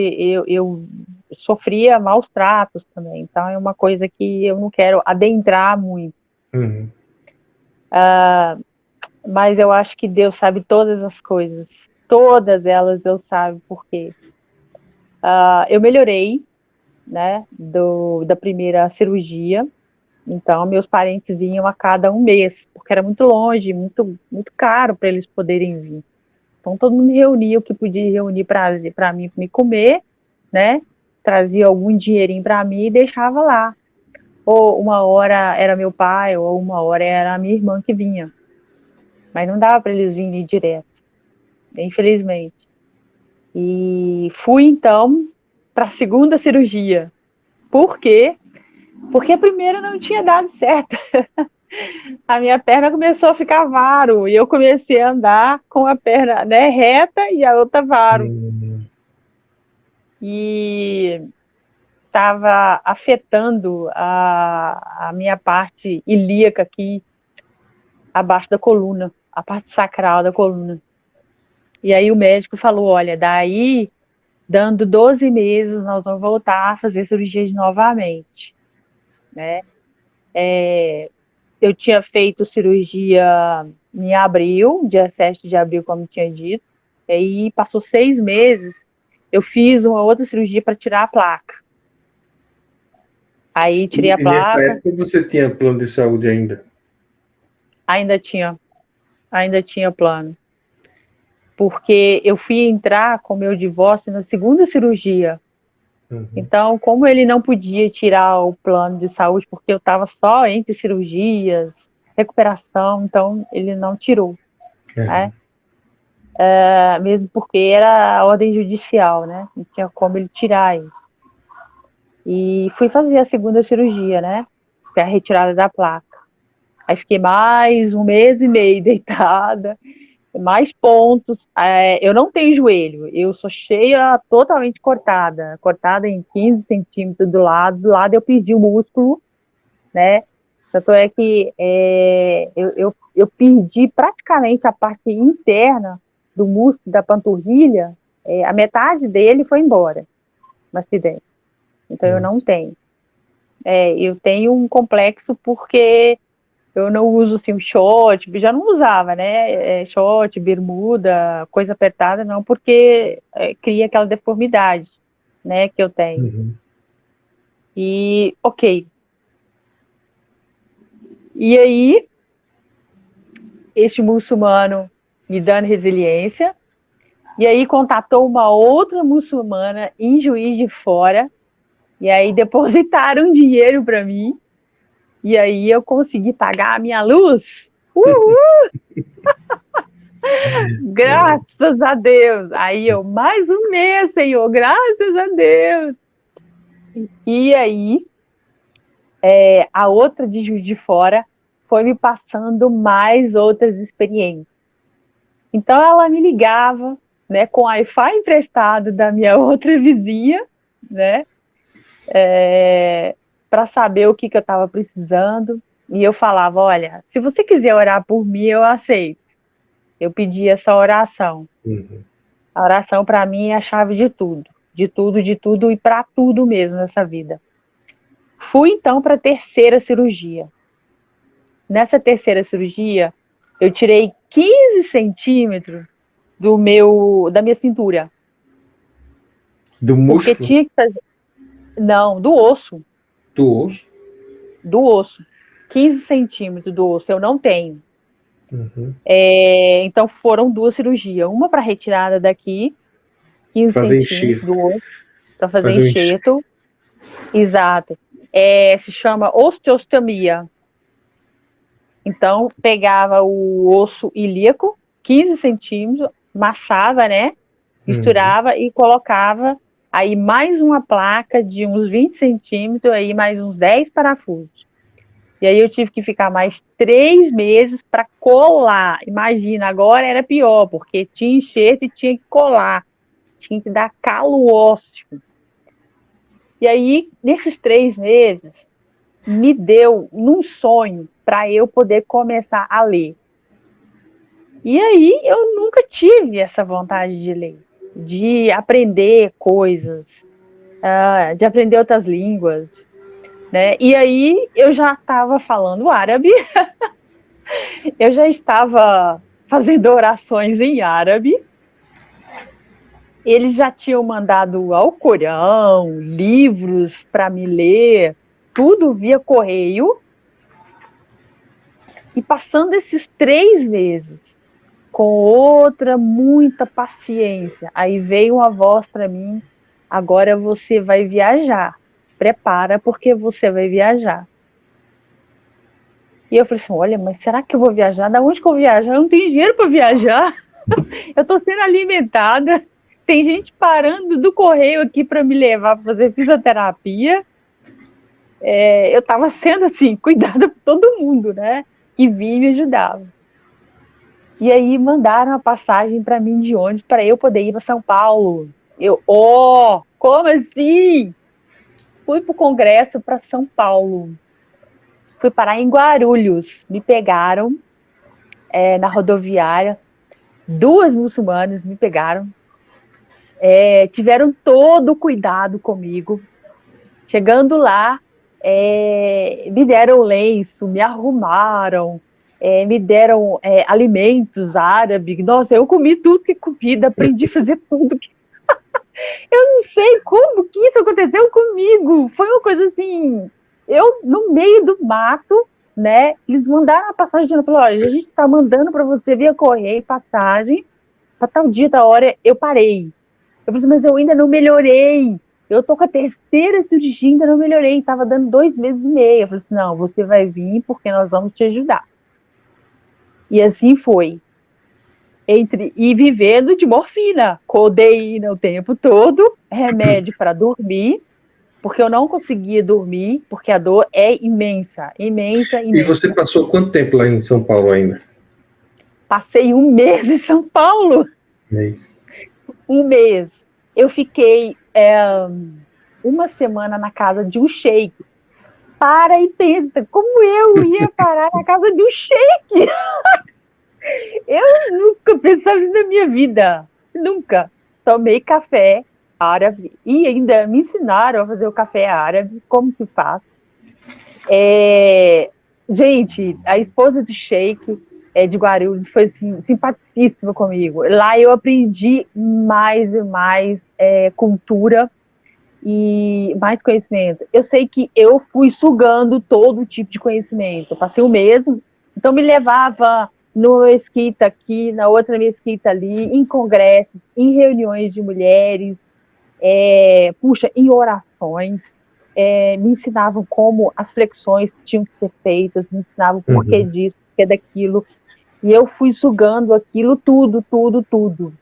eu sofria maus tratos também. Então é uma coisa que eu não quero adentrar muito. Uhum. Mas eu acho que Deus sabe todas as coisas. Todas elas Deus sabe por quê. Eu melhorei, né, da primeira cirurgia. Então, meus parentes vinham a cada um mês, porque era muito longe, muito, muito caro para eles poderem vir. Então, todo mundo reunia o que podia reunir para mim me comer, né? Trazia algum dinheirinho para mim e deixava lá. Ou uma hora era meu pai, ou uma hora era a minha irmã que vinha. Mas não dava para eles virem direto, infelizmente. E fui então para a segunda cirurgia. Por quê? Porque a primeira não tinha dado certo. A minha perna começou a ficar varo e eu comecei a andar com a perna, né, reta e a outra varo. Uhum. E estava afetando a minha parte ilíaca aqui, abaixo da coluna, a parte sacral da coluna. E aí o médico falou, olha, daí, dando 12 meses, nós vamos voltar a fazer cirurgia novamente, né? Eu tinha feito cirurgia em abril, dia 7 de abril, como tinha dito, e aí passou 6 meses, eu fiz uma outra cirurgia para tirar a placa. Aí tirei a E nessa placa, época você tinha plano de saúde ainda? ainda tinha, ainda tinha plano. Porque eu fui entrar com meu divórcio na segunda cirurgia. Uhum. Então, como ele não podia tirar o plano de saúde, porque eu estava só entre cirurgias, recuperação, então ele não tirou, né? Uhum. Mesmo porque era a ordem judicial, né? Não tinha como ele tirar isso. E fui fazer a segunda cirurgia, né? Que é a retirada da placa. Aí fiquei mais um mês e meio deitada, mais pontos. Eu não tenho joelho, eu sou cheia totalmente cortada em 15 centímetros do lado eu perdi o músculo, né? Tanto é que eu perdi praticamente a parte interna do músculo da panturrilha, a metade dele foi embora no acidente. Então eu não tenho. Eu tenho um complexo porque eu não uso assim, um short, já não usava, né? Short, bermuda, coisa apertada, não, porque cria aquela deformidade, né, que eu tenho. Uhum. E, ok. E aí, este muçulmano me dando resiliência, e aí contatou uma outra muçulmana em Juiz de Fora, e aí depositaram dinheiro para mim, e aí eu consegui pagar a minha luz. Uhul! Graças a Deus! Aí eu, mais um mês, Senhor, graças a Deus! E aí, a outra de Juiz de Fora foi me passando mais outras experiências. Então ela me ligava, né, com o Wi-Fi emprestado da minha outra vizinha, né, para saber o que eu estava precisando. E eu falava, olha, se você quiser orar por mim, eu aceito. Eu pedi essa oração. Uhum. A oração para mim é a chave de tudo e para tudo mesmo nessa vida. Fui então para a terceira cirurgia. Nessa terceira cirurgia, eu tirei 15 centímetros da minha cintura. Do Porque músculo? tinha que fazer. Não, do osso. Do osso? Do osso. 15 centímetros do osso eu não tenho. Uhum. Então foram 2 cirurgias. Uma para retirada daqui, 15 Fazer centímetros enxerto. do osso, para fazer Fazer um enxerto. Exato. Se chama osteostomia. Então, pegava o osso ilíaco, 15 centímetros, massava, né? Misturava e colocava aí mais uma placa de uns 20 centímetros, aí mais uns 10 parafusos. E aí eu tive que ficar mais 3 meses para colar. Imagina, agora era pior, porque tinha enxerto e tinha que colar. Tinha que dar calo ósseo. E aí, nesses 3 meses, me deu num sonho para eu poder começar a ler. E aí eu nunca tive essa vontade de ler, de aprender coisas, de aprender outras línguas, né? E aí eu já estava falando árabe, eu já estava fazendo orações em árabe, eles já tinham mandado Alcorão, livros para me ler, tudo via correio. E passando esses 3 meses, com outra, muita paciência, aí veio uma voz para mim, agora você vai viajar, prepara porque você vai viajar. E eu falei assim, olha, mas será que eu vou viajar? Da onde que eu vou viajar? Eu não tenho dinheiro para viajar, eu estou sendo alimentada, tem gente parando do correio aqui para me levar para fazer fisioterapia, eu estava sendo assim, cuidada por todo mundo, né? Que vinha e me ajudava. E aí mandaram a passagem para mim de ônibus para eu poder ir para São Paulo. Eu, como assim? Fui para o congresso para São Paulo. Fui parar em Guarulhos. Me pegaram na rodoviária. 2 muçulmanas me pegaram. Tiveram todo o cuidado comigo. Chegando lá, me deram lenço, me arrumaram. Me deram alimentos árabes. Nossa, eu comi tudo que comida, aprendi a fazer tudo. Eu não sei como que isso aconteceu comigo. Foi uma coisa assim, eu no meio do mato, né? Eles mandaram a passagem, falaram, olha, a gente tá mandando para você via correio passagem, para tal dia, tal hora, eu parei. Eu falei assim, mas eu ainda não melhorei. Eu tô com a terceira cirurgia, ainda não melhorei. Tava dando 2 meses e meio. Eu falei assim, não, você vai vir porque nós vamos te ajudar. E assim foi. E vivendo de morfina, codeína o tempo todo, remédio para dormir, porque eu não conseguia dormir, porque a dor é imensa, imensa, imensa. E você passou quanto tempo lá em São Paulo ainda? Passei 1 mês em São Paulo. Mês. 1 mês. Eu fiquei 1 semana na casa de um sheik. Para e pensa, como eu ia parar na casa do sheik? Eu nunca pensava isso na minha vida. Nunca. Tomei café árabe e ainda me ensinaram a fazer o café árabe, como se faz. Gente, a esposa do sheik de Guarulhos foi assim, simpaticíssima comigo. Lá eu aprendi mais e mais cultura e mais conhecimento. Eu sei que eu fui sugando todo tipo de conhecimento. Eu passei o mesmo, então me levava numa mesquita aqui, na outra mesquita ali, em congressos, em reuniões de mulheres, em orações. Me ensinavam como as flexões tinham que ser feitas, me ensinavam por que disso, por que daquilo. E eu fui sugando aquilo tudo, tudo, tudo.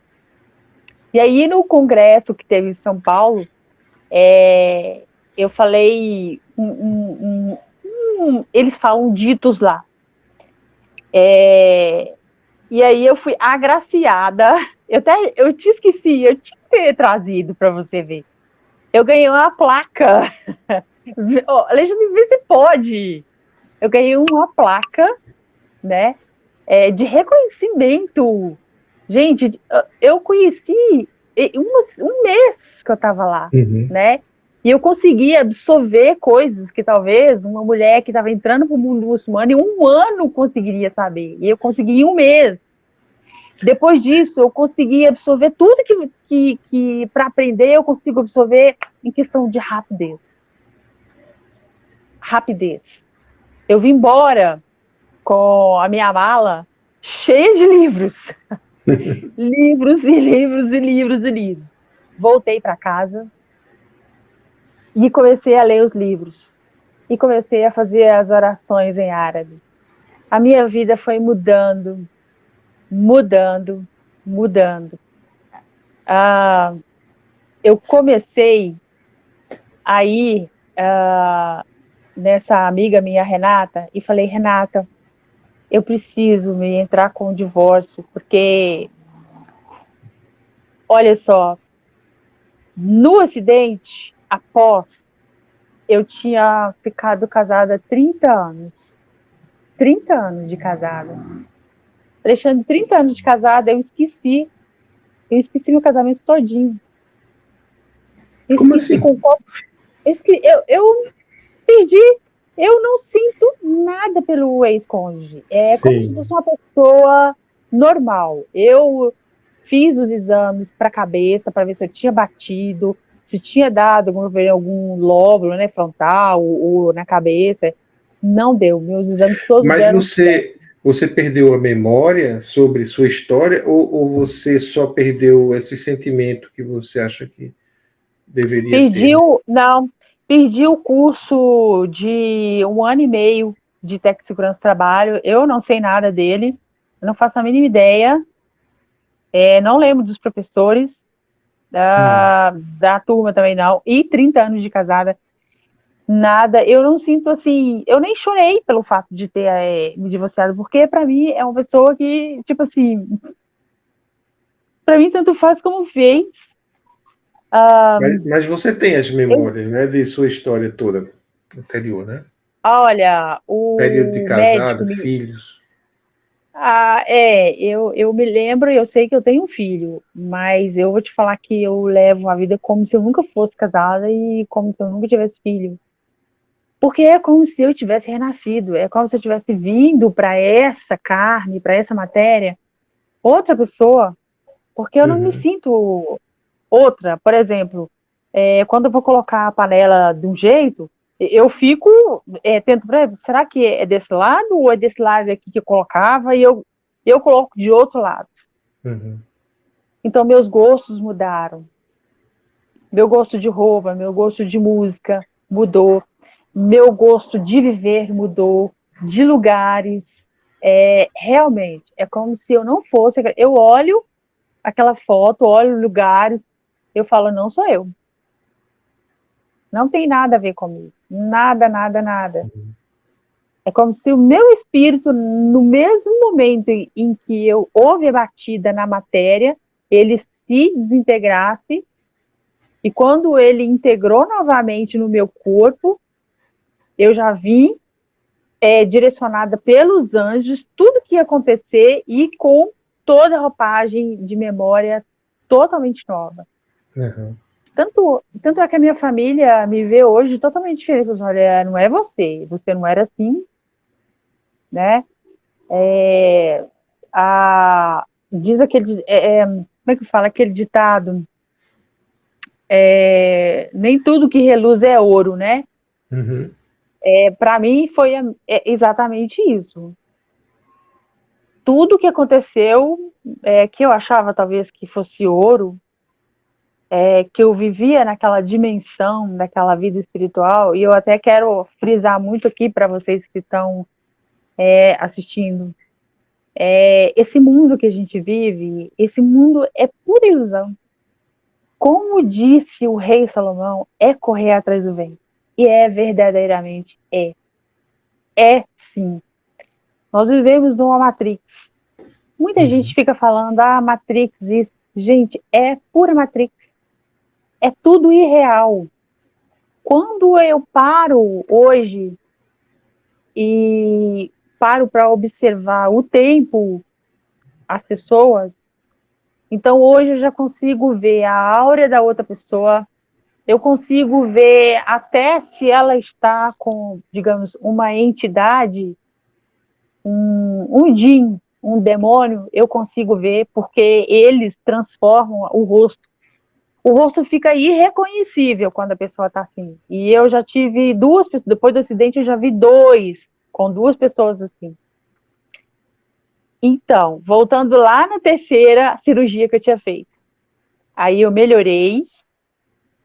E aí, no congresso que teve em São Paulo, eu falei, eles falam ditos lá. E aí eu fui agraciada. Eu te esqueci, eu tinha que ter trazido para você ver. Eu ganhei uma placa. Alexandre, vê se pode. Eu ganhei uma placa, né, de reconhecimento. Gente, eu conheci um mês que eu estava lá, né? E eu consegui absorver coisas que talvez uma mulher que estava entrando para o mundo muçulmano em um ano conseguiria saber. E eu consegui em um mês. Depois disso, eu consegui absorver tudo que para aprender, eu consigo absorver em questão de rapidez. Rapidez. Eu vim embora com a minha mala cheia de livros. Livros e livros e livros e livros. Voltei para casa e comecei a ler os livros. E comecei a fazer as orações em árabe. A minha vida foi mudando, mudando, mudando. Eu comecei a ir nessa amiga minha, Renata, e falei, Renata, eu preciso me entrar com o divórcio, porque, olha só, no acidente, após, eu tinha ficado casada há 30 anos. 30 anos de casada. Alexandre, 30 anos de casada, eu esqueci meu casamento todinho. Como assim? Eu perdi. Eu não sinto nada pelo ex-cônjuge. Como se fosse uma pessoa normal. Eu fiz os exames para a cabeça, para ver se eu tinha batido, se tinha dado algum lóbulo, né, frontal ou na cabeça. Não deu. Meus exames todos deram. Mas você perdeu a memória sobre sua história ou você só perdeu esse sentimento que você acha que deveria ter? Não, perdi o curso de 1 ano e meio de técnico de segurança do trabalho. Eu não sei nada dele, não faço a mínima ideia. Não lembro dos professores, da turma também não. E 30 anos de casada, nada. Eu não sinto assim, eu nem chorei pelo fato de ter me divorciado, porque para mim é uma pessoa que, tipo assim, para mim tanto faz como fez. Mas você tem as memórias, né, de sua história toda anterior, né? Olha, Período de o casada, médico filhos. eu me lembro e eu sei que eu tenho um filho, mas eu vou te falar que eu levo a vida como se eu nunca fosse casada e como se eu nunca tivesse filho. Porque é como se eu tivesse renascido, é como se eu tivesse vindo para essa carne, para essa matéria, outra pessoa, porque eu não me sinto outra. Por exemplo, quando eu vou colocar a panela de um jeito, eu fico tento, será que é desse lado ou é desse lado aqui que eu colocava e eu coloco de outro lado. Então, meus gostos mudaram. Meu gosto de roupa, meu gosto de música mudou. Meu gosto de viver mudou, de lugares. Realmente, é como se eu não fosse. Eu olho aquela foto, olho lugares, eu falo, não sou eu. Não tem nada a ver comigo. Nada, nada, nada. É como se o meu espírito, no mesmo momento em que eu houve a batida na matéria, ele se desintegrasse, e quando ele integrou novamente no meu corpo, eu já vim direcionada pelos anjos, tudo que ia acontecer e com toda a roupagem de memória totalmente nova. Uhum. Tanto é que a minha família me vê hoje totalmente diferente. Eles falam, olha, não é você não era assim, né? Diz aquele, como é que fala aquele ditado? Nem tudo que reluz é ouro, né? Uhum. Para mim foi exatamente isso. Tudo que aconteceu, que eu achava talvez que fosse ouro, que eu vivia naquela dimensão daquela vida espiritual, e eu até quero frisar muito aqui para vocês que estão assistindo, esse mundo que a gente vive, esse mundo é pura ilusão. Como disse o rei Salomão, é correr atrás do vento. E verdadeiramente sim. Nós vivemos numa Matrix. Muita gente fica falando, Matrix, isso. Gente, é pura Matrix. É tudo irreal. Quando eu paro hoje e paro para observar o tempo, as pessoas, então hoje eu já consigo ver a áurea da outra pessoa, eu consigo ver até se ela está com, digamos, uma entidade, um djinn, um demônio, eu consigo ver, porque eles transformam o rosto. O rosto fica irreconhecível quando a pessoa está assim. E eu já tive duas pessoas, depois do acidente eu já vi com duas pessoas assim. Então, voltando lá na terceira cirurgia que eu tinha feito. Aí eu melhorei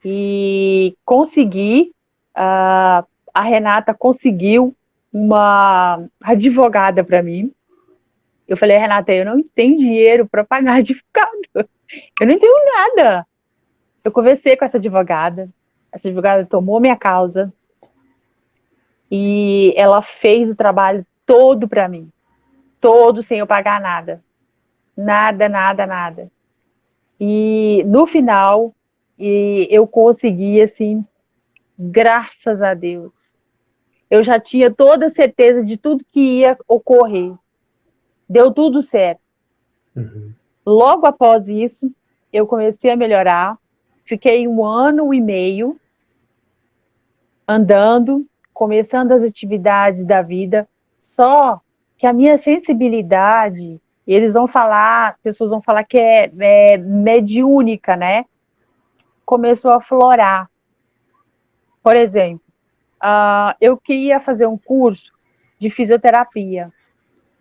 e consegui, a Renata conseguiu uma advogada para mim. Eu falei, Renata, eu não tenho dinheiro para pagar advogado. Eu não tenho nada. Eu conversei com essa advogada tomou minha causa e ela fez o trabalho todo para mim, todo sem eu pagar nada, nada. E no final, eu consegui, assim, graças a Deus. Eu já tinha toda a certeza de tudo que ia ocorrer. Deu tudo certo. Uhum. Logo após isso, eu comecei a melhorar. Fiquei 1 ano e meio andando, começando as atividades da vida, só que a minha sensibilidade, pessoas vão falar que é mediúnica, né? Começou a florar. Por exemplo, eu queria fazer um curso de fisioterapia,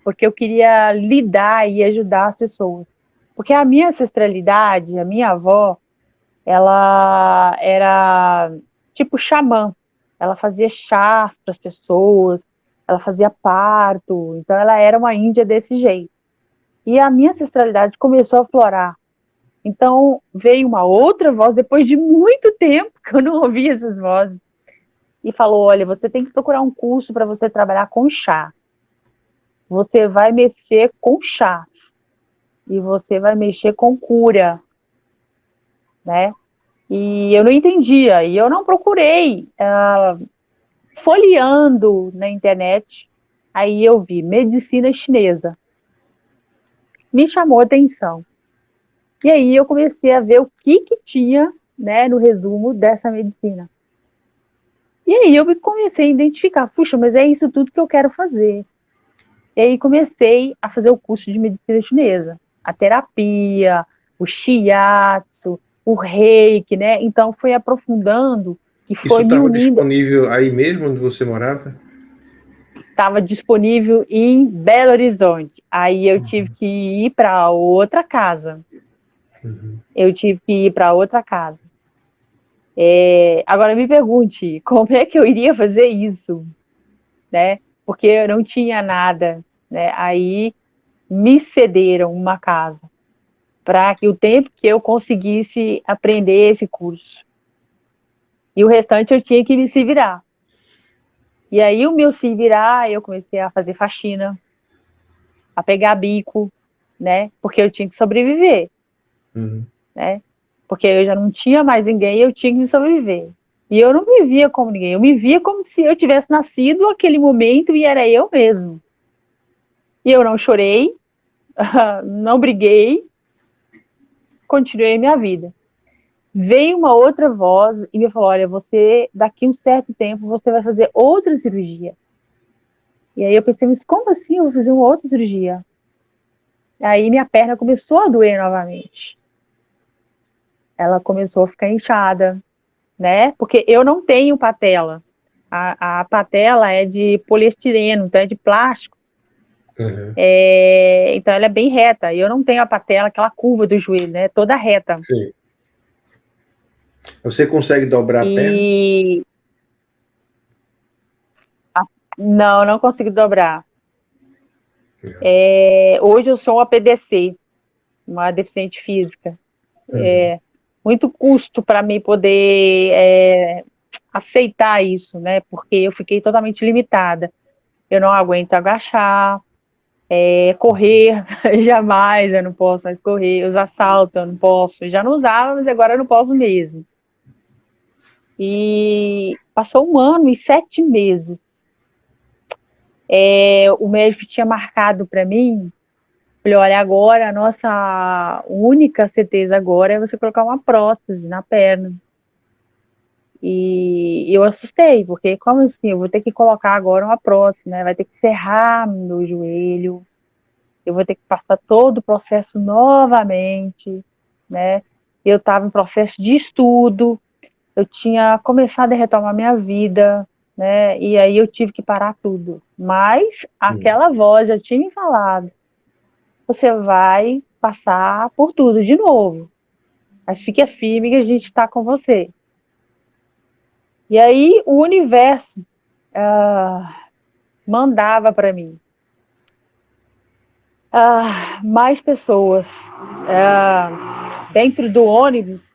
porque eu queria lidar e ajudar as pessoas. Porque a minha ancestralidade, a minha avó, ela era tipo xamã. Ela fazia chás para as pessoas, ela fazia parto, então ela era uma índia desse jeito. E a minha ancestralidade começou a florar. Então veio uma outra voz, depois de muito tempo que eu não ouvia essas vozes, e falou, olha, você tem que procurar um curso para você trabalhar com chá. Você vai mexer com chás, e você vai mexer com cura, né? E eu não entendia, e eu não procurei, folheando na internet, aí eu vi medicina chinesa. Me chamou a atenção. E aí eu comecei a ver o que tinha, né, no resumo dessa medicina. E aí eu comecei a identificar, puxa, mas é isso tudo que eu quero fazer. E aí comecei a fazer o curso de medicina chinesa, a terapia, o shiatsu, o reiki, né? Então foi aprofundando e Isso foi me estava unindo. disponível aí mesmo onde você morava? Estava disponível em Belo Horizonte. Aí eu tive que ir para outra casa. Agora me pergunte, como é que eu iria fazer isso, né? Porque eu não tinha nada, né? Aí me cederam uma casa para que o tempo que eu conseguisse aprender esse curso. E o restante eu tinha que me se virar. E aí o meu se virar, eu comecei a fazer faxina, a pegar bico, né? Porque eu tinha que sobreviver, né? Porque eu já não tinha mais ninguém, eu tinha que sobreviver. E eu não me via como ninguém, eu me via como se eu tivesse nascido naquele momento e era eu mesmo. E eu não chorei, não briguei, continuei minha vida. Veio uma outra voz e me falou, olha, você, daqui a um certo tempo, você vai fazer outra cirurgia. E aí eu pensei, mas como assim eu vou fazer uma outra cirurgia? Aí minha perna começou a doer novamente. Ela começou a ficar inchada, né? Porque eu não tenho patela. A patela é de poliestireno, então é de plástico. Uhum. Então ela é bem reta. E eu não tenho a patela, aquela curva do joelho, né? Toda reta. Sim. Você consegue dobrar a perna? E não consigo dobrar. Hoje eu sou uma PDC, uma deficiente física. Uhum. Muito custo para mim poder aceitar isso, né? Porque eu fiquei totalmente limitada. Eu não aguento agachar, correr, jamais eu não posso mais correr. Usar salto, eu não posso. Eu já não usava, mas agora eu não posso mesmo. E passou 1 ano e 7 meses. O médico tinha marcado para mim, falei, olha, agora a nossa única certeza agora é você colocar uma prótese na perna. E eu assustei, porque como assim? Eu vou ter que colocar agora uma prótese, né? Vai ter que serrar meu joelho, eu vou ter que passar todo o processo novamente, né? Eu estava em processo de estudo, eu tinha começado a retomar minha vida, né? E aí eu tive que parar tudo. Mas aquela voz já tinha me falado, você vai passar por tudo de novo, mas fique firme que a gente está com você. E aí o universo mandava para mim mais pessoas. Dentro do ônibus,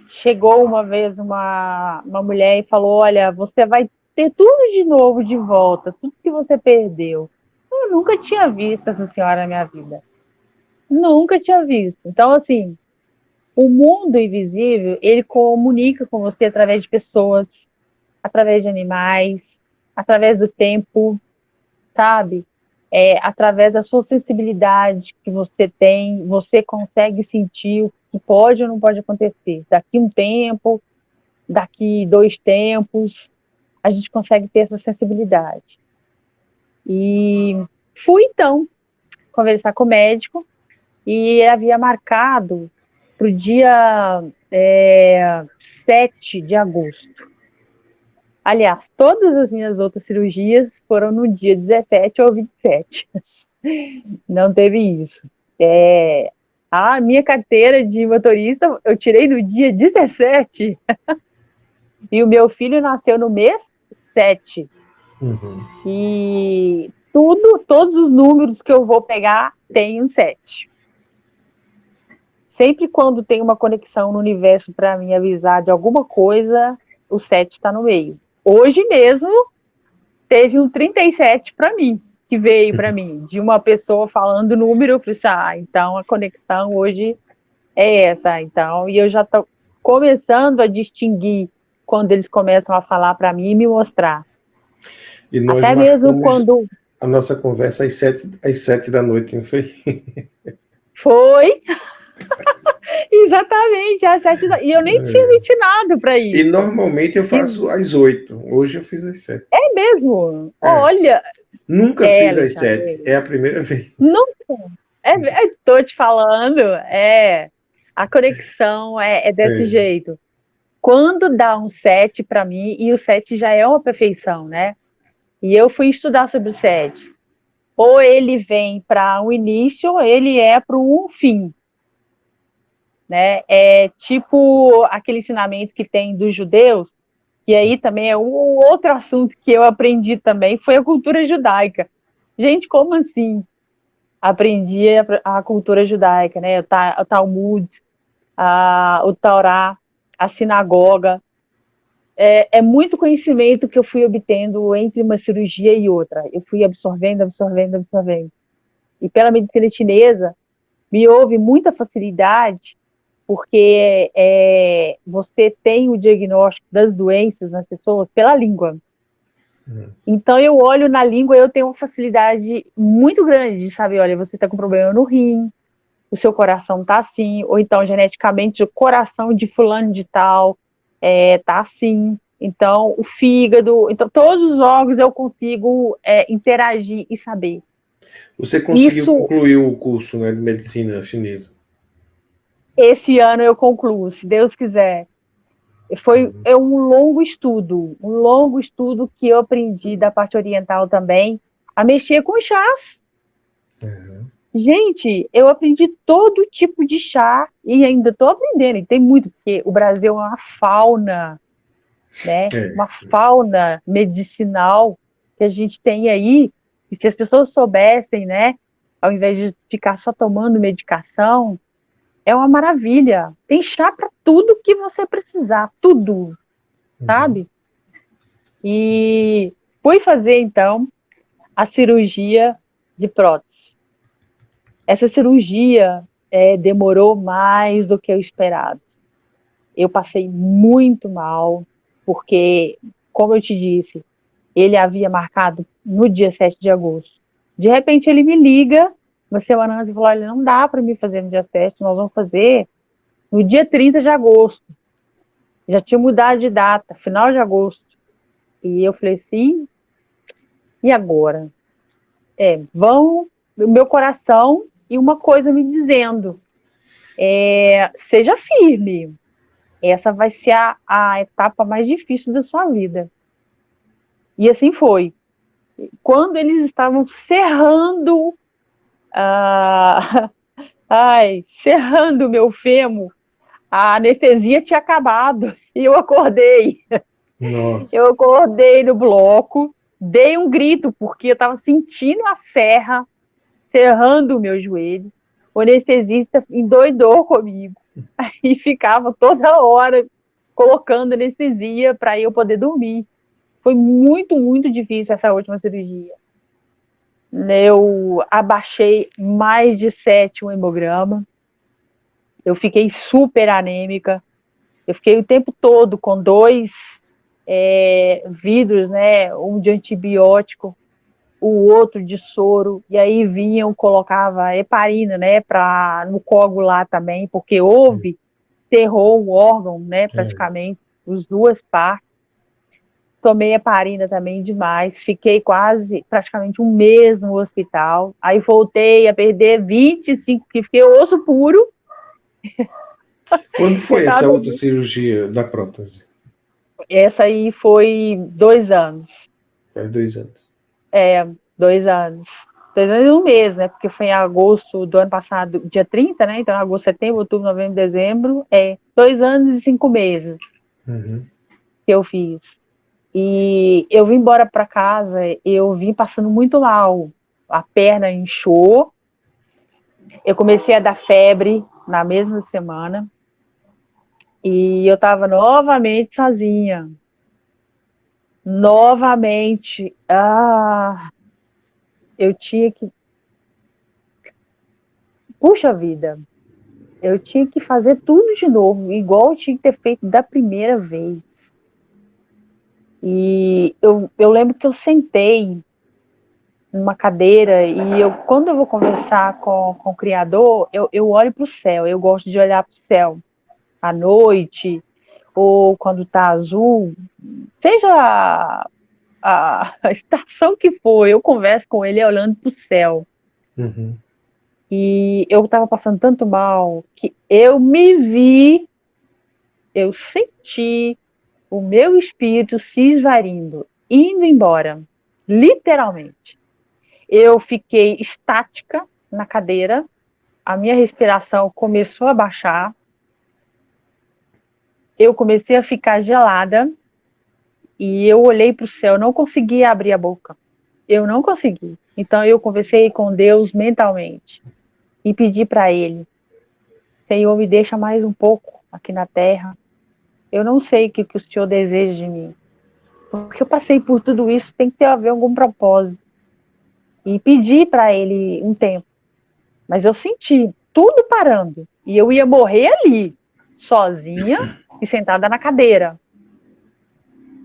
chegou uma vez uma mulher e falou, olha, você vai ter tudo de novo de volta, tudo que você perdeu. Eu nunca tinha visto essa senhora na minha vida. Nunca tinha visto. Então, assim, o mundo invisível, ele comunica com você através de pessoas, através de animais, através do tempo, sabe? Através da sua sensibilidade que você tem, você consegue sentir o que pode ou não pode acontecer. Daqui um tempo, daqui 2 tempos, a gente consegue ter essa sensibilidade. E fui, então, conversar com o médico e havia marcado para o dia 7 de agosto. Aliás, todas as minhas outras cirurgias foram no dia 17 ou 27. Não teve isso. A minha carteira de motorista eu tirei no dia 17. E o meu filho nasceu no mês 7. Uhum. E todos os números que eu vou pegar tem um 7. Sempre quando tem uma conexão no universo para me avisar de alguma coisa, o 7 está no meio. Hoje mesmo teve um 37 para mim, que veio para mim, de uma pessoa falando o número, eu falei, então a conexão hoje é essa, então, e eu já estou começando a distinguir quando eles começam a falar para mim e me mostrar. E nós até mesmo quando a nossa conversa às 7 da noite, não foi? Foi exatamente às 7 da... E eu nem tinha me entinado para E isso. normalmente eu faço às 8. Hoje eu fiz às 7. É mesmo? Olha. Nunca fiz às Alexandre, 7. É a primeira vez. Nunca. Tô te falando. A conexão é desse jeito. Quando dá um 7 para mim, e o 7 já é uma perfeição, né? E eu fui estudar sobre o 7. Ou ele vem para um início, ou ele é para um fim. Né? É tipo aquele ensinamento que tem dos judeus, que aí também é um outro assunto que eu aprendi também, foi a cultura judaica. Gente, como assim? Aprendi a cultura judaica, né? O Talmud, o Torá, a sinagoga. É muito conhecimento que eu fui obtendo entre uma cirurgia e outra. Eu fui absorvendo. E pela medicina chinesa, me houve muita facilidade, porque você tem o diagnóstico das doenças nas pessoas pela língua. Então, eu olho na língua e eu tenho uma facilidade muito grande de saber, olha, você está com problema no rim, o seu coração está assim, ou então, geneticamente, o coração de fulano de tal está assim. Então, o fígado, então, todos os órgãos eu consigo interagir e saber. Você conseguiu concluir o curso, né, de medicina chinesa? Esse ano eu concluo, se Deus quiser. Foi um longo estudo que eu aprendi da parte oriental também, a mexer com chás. Gente, eu aprendi todo tipo de chá e ainda estou aprendendo, e tem muito, porque o Brasil é uma fauna, né? Uma fauna medicinal que a gente tem aí, e se as pessoas soubessem, né, ao invés de ficar só tomando medicação, é uma maravilha. Tem chá para tudo que você precisar, tudo, sabe? E fui fazer, então, a cirurgia de prótese. Essa cirurgia demorou mais do que eu esperado. Eu passei muito mal, porque, como eu te disse, ele havia marcado no dia 7 de agosto. De repente, ele me liga, uma semana antes, e falou, olha, não dá para me fazer no dia 7, nós vamos fazer no dia 30 de agosto. Já tinha mudado de data, final de agosto. E eu falei assim, e agora? Vão, o meu coração e uma coisa me dizendo, seja firme, essa vai ser a etapa mais difícil da sua vida. E assim foi. Quando eles estavam serrando serrando o meu fêmur, a anestesia tinha acabado e eu acordei. Nossa. Eu acordei no bloco, dei um grito, porque eu estava sentindo a serra serrando o meu joelho. O anestesista endoidou comigo. Aí ficava toda hora colocando anestesia para eu poder dormir. Foi muito, muito difícil essa última cirurgia. Eu abaixei mais de 7 o hemograma. Eu fiquei super anêmica. Eu fiquei o tempo todo com 2 vidros, né? Um de antibiótico, o outro de soro. E aí vinham, colocava heparina, né? No coagular também, porque cerrou o órgão, né? Praticamente, as 2 partes. Tomei heparina também demais, fiquei praticamente um mês no hospital, aí voltei a perder 25 quilos, fiquei osso puro. Quando foi essa outra cirurgia da prótese? Essa aí foi 2 anos. 2 anos. 2 anos. 2 anos e um mês, né? Porque foi em agosto do ano passado, dia 30, né? Então, agosto, setembro, outubro, novembro, dezembro. 2 anos e 5 meses que eu fiz. E eu vim embora para casa, eu vim passando muito mal. A perna inchou. Eu comecei a dar febre na mesma semana. E eu estava novamente sozinha. Novamente. Eu tinha que... Puxa vida. Eu tinha que fazer tudo de novo, igual eu tinha que ter feito da primeira vez. E eu lembro que eu sentei numa cadeira e quando eu vou conversar com o Criador, eu olho para o céu, eu gosto de olhar para o céu à noite, ou quando está azul, seja a estação que for, eu converso com ele olhando para o céu. E eu estava passando tanto mal que eu me vi, eu senti o meu espírito se esvaindo, indo embora, literalmente. Eu fiquei estática na cadeira, a minha respiração começou a baixar, eu comecei a ficar gelada e eu olhei para o céu, não conseguia abrir a boca. Eu não consegui. Então eu conversei com Deus mentalmente e pedi para Ele, Senhor, me deixa mais um pouco aqui na terra. Eu não sei o que o Senhor deseja de mim. Porque eu passei por tudo isso, tem que ter a ver algum propósito. E pedi para Ele um tempo. Mas eu senti tudo parando. E eu ia morrer ali. sozinha e sentada na cadeira.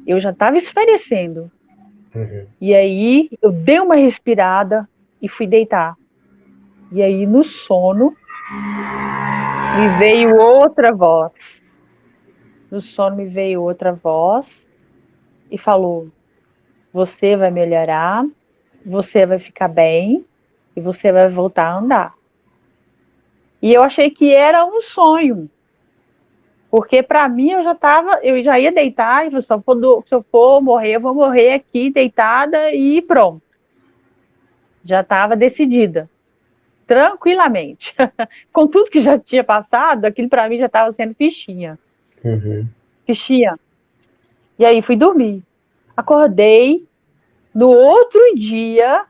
Eu já estava esferecendo. E aí eu dei uma respirada e fui deitar. E aí no sono me veio outra voz. No sono me veio outra voz e falou: você vai melhorar, você vai ficar bem e você vai voltar a andar. E eu achei que era um sonho. Porque para mim eu já ia deitar e se eu for morrer, eu vou morrer aqui deitada e pronto. Já estava decidida, tranquilamente. Com tudo que já tinha passado, aquilo para mim já estava sendo fichinha. Fichinha. E aí fui dormir. Acordei, no outro dia,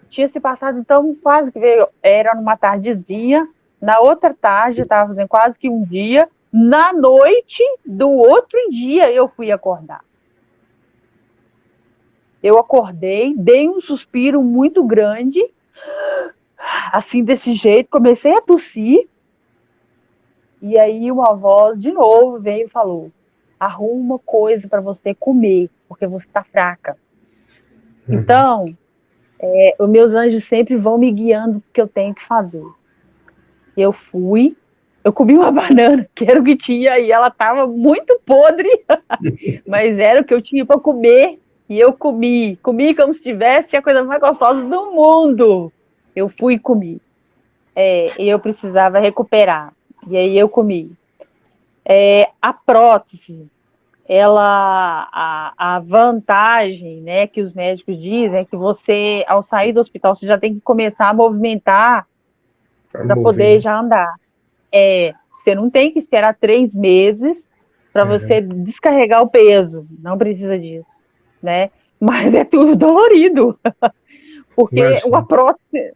tinha se passado então quase que era numa tardezinha, na outra tarde, eu estava fazendo quase que um dia. Na noite do outro dia eu fui acordar. Eu acordei, dei um suspiro muito grande, assim desse jeito, comecei a tossir, e aí uma voz de novo veio e falou: arruma coisa para você comer, porque você está fraca. Então, os meus anjos sempre vão me guiando o que eu tenho que fazer. Eu fui, eu comi uma banana, que era o que tinha, e ela estava muito podre, mas era o que eu tinha para comer, e eu comi como se tivesse a coisa mais gostosa do mundo. Eu fui e comi. E eu precisava recuperar, e aí eu comi. A prótese, a vantagem, né, que os médicos dizem é que você, ao sair do hospital, você já tem que começar a movimentar para poder já andar. Você não tem que esperar 3 meses para você descarregar o peso, não precisa disso, né? Mas é tudo dolorido, porque uma prótese,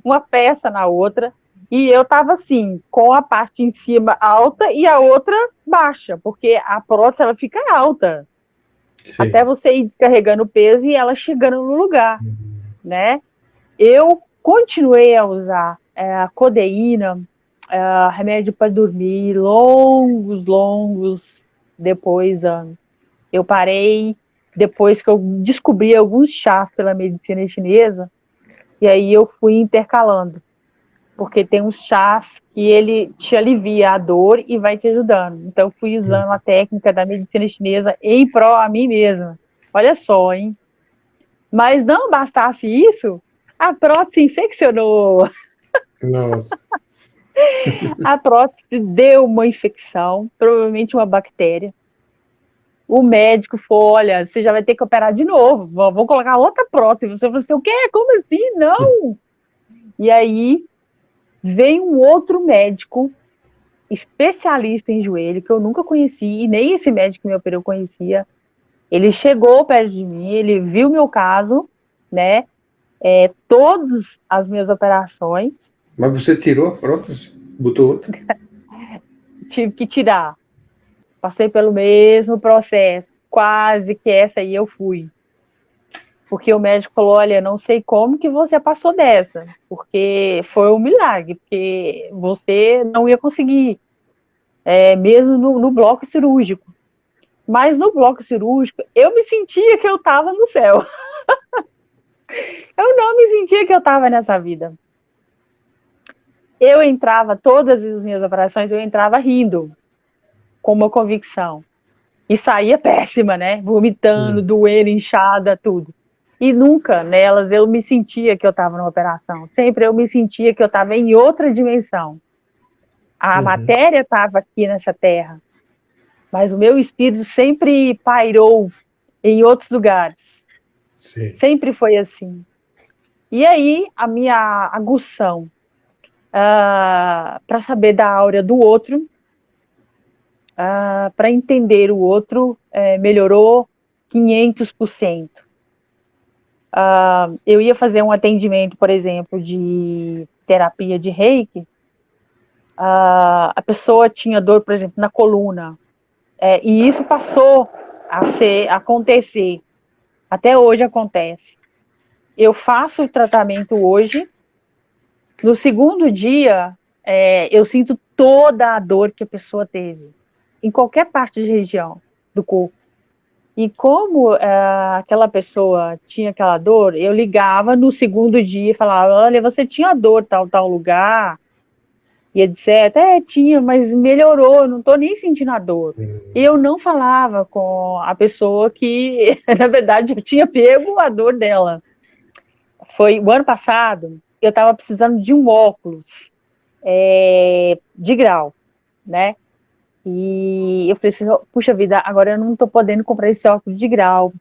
uma peça na outra, e eu estava assim, com a parte em cima alta e a outra baixa, porque a prótese ela fica alta, até você ir descarregando o peso e ela chegando no lugar, né? Eu continuei a usar a codeína, remédio para dormir, longos depois, anos. Eu parei depois que eu descobri alguns chás pela medicina chinesa, e aí eu fui intercalando, porque tem uns chás que ele te alivia a dor e vai te ajudando. Então eu fui usando a técnica da medicina chinesa em pró a mim mesma. Olha só, hein? Mas não bastasse isso, a prótese infeccionou. Nossa. A prótese deu uma infecção, provavelmente uma bactéria. O médico falou: olha, você já vai ter que operar de novo, vou colocar outra prótese. Você falou assim: o quê? Como assim? Não! E aí vem um outro médico, especialista em joelho, que eu nunca conheci, e nem esse médico que me operou conhecia. Ele chegou perto de mim, ele viu meu caso, né? Todas as minhas operações. Mas você tirou a prótese? Botou outra? Tive que tirar. Passei pelo mesmo processo. Quase que essa aí eu fui. Porque o médico falou: olha, não sei como que você passou dessa. Porque foi um milagre. Porque você não ia conseguir. Mesmo no bloco cirúrgico. Mas no bloco cirúrgico, eu me sentia que eu estava no céu. Eu não me sentia que eu estava nessa vida. Eu entrava, todas as minhas operações, eu entrava rindo, com uma convicção. E saía péssima, né? Vomitando, doendo, inchada, tudo. E nunca nelas eu me sentia que eu estava numa operação. Sempre eu me sentia que eu estava em outra dimensão. A matéria estava aqui nessa terra, mas o meu espírito sempre pairou em outros lugares. Sim. Sempre foi assim. E aí, a minha agução para saber da áurea do outro, para entender o outro, melhorou 500%. Eu ia fazer um atendimento, por exemplo, de terapia de Reiki, a pessoa tinha dor, por exemplo, na coluna, e isso passou a acontecer, até hoje acontece. Eu faço o tratamento hoje, no segundo dia, eu sinto toda a dor que a pessoa teve, em qualquer parte de região do corpo. E como aquela pessoa tinha aquela dor, eu ligava no segundo dia e falava, olha, você tinha dor tal lugar, e etc. Tinha, mas melhorou, não estou nem sentindo a dor. Eu não falava com a pessoa que, na verdade, eu tinha pego a dor dela. Foi o ano passado, eu estava precisando de um óculos de grau, né? E eu falei assim, puxa vida, agora eu não estou podendo comprar esse óculos de grau,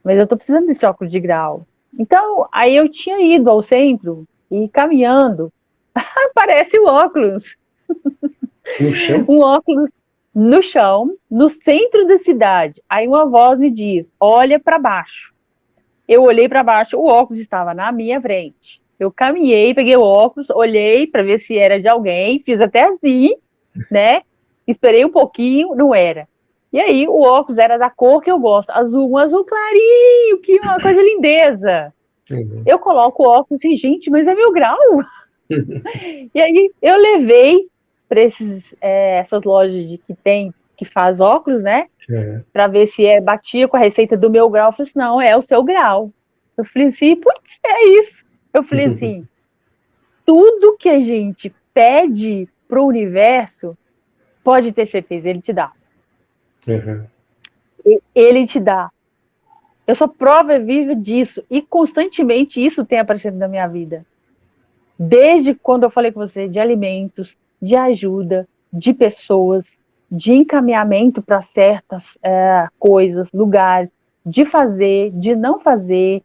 mas eu estou precisando desse óculos de grau. Então, aí eu tinha ido ao centro e caminhando, aparece o óculos. No chão? Um óculos no chão, no centro da cidade. Aí uma voz me diz, olha para baixo. Eu olhei para baixo, o óculos estava na minha frente. Eu caminhei, peguei o óculos, olhei para ver se era de alguém, fiz até assim, né? Esperei um pouquinho, não era. E aí o óculos era da cor que eu gosto, azul, um azul clarinho, que uma coisa lindeza. Eu coloco o óculos e, gente, mas é meu grau. E aí eu levei para essas lojas que faz óculos, né? Para ver se batia com a receita do meu grau. Eu falei assim, não, é o seu grau. Eu falei assim, putz, é isso. Eu falei assim, tudo que a gente pede pro universo, pode ter certeza, ele te dá. Ele te dá. Eu sou prova viva disso. E constantemente isso tem aparecido na minha vida. Desde quando eu falei com você de alimentos, de ajuda, de pessoas, de encaminhamento para certas coisas, lugares, de fazer, de não fazer,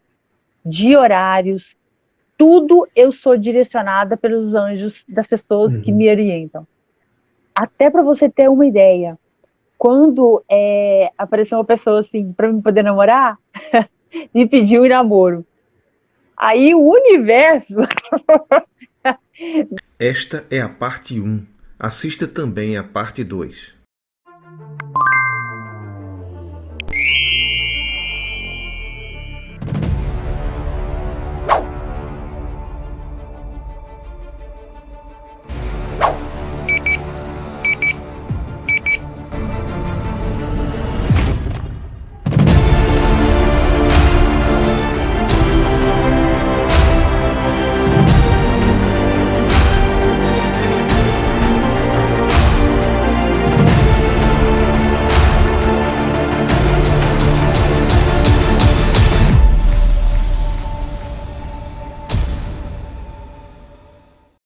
de horários, tudo eu sou direcionada pelos anjos das pessoas que me orientam. Até para você ter uma ideia, quando apareceu uma pessoa assim, para eu poder namorar, me pediu em namoro. Aí o universo... Esta é a parte 1. Assista também a parte 2.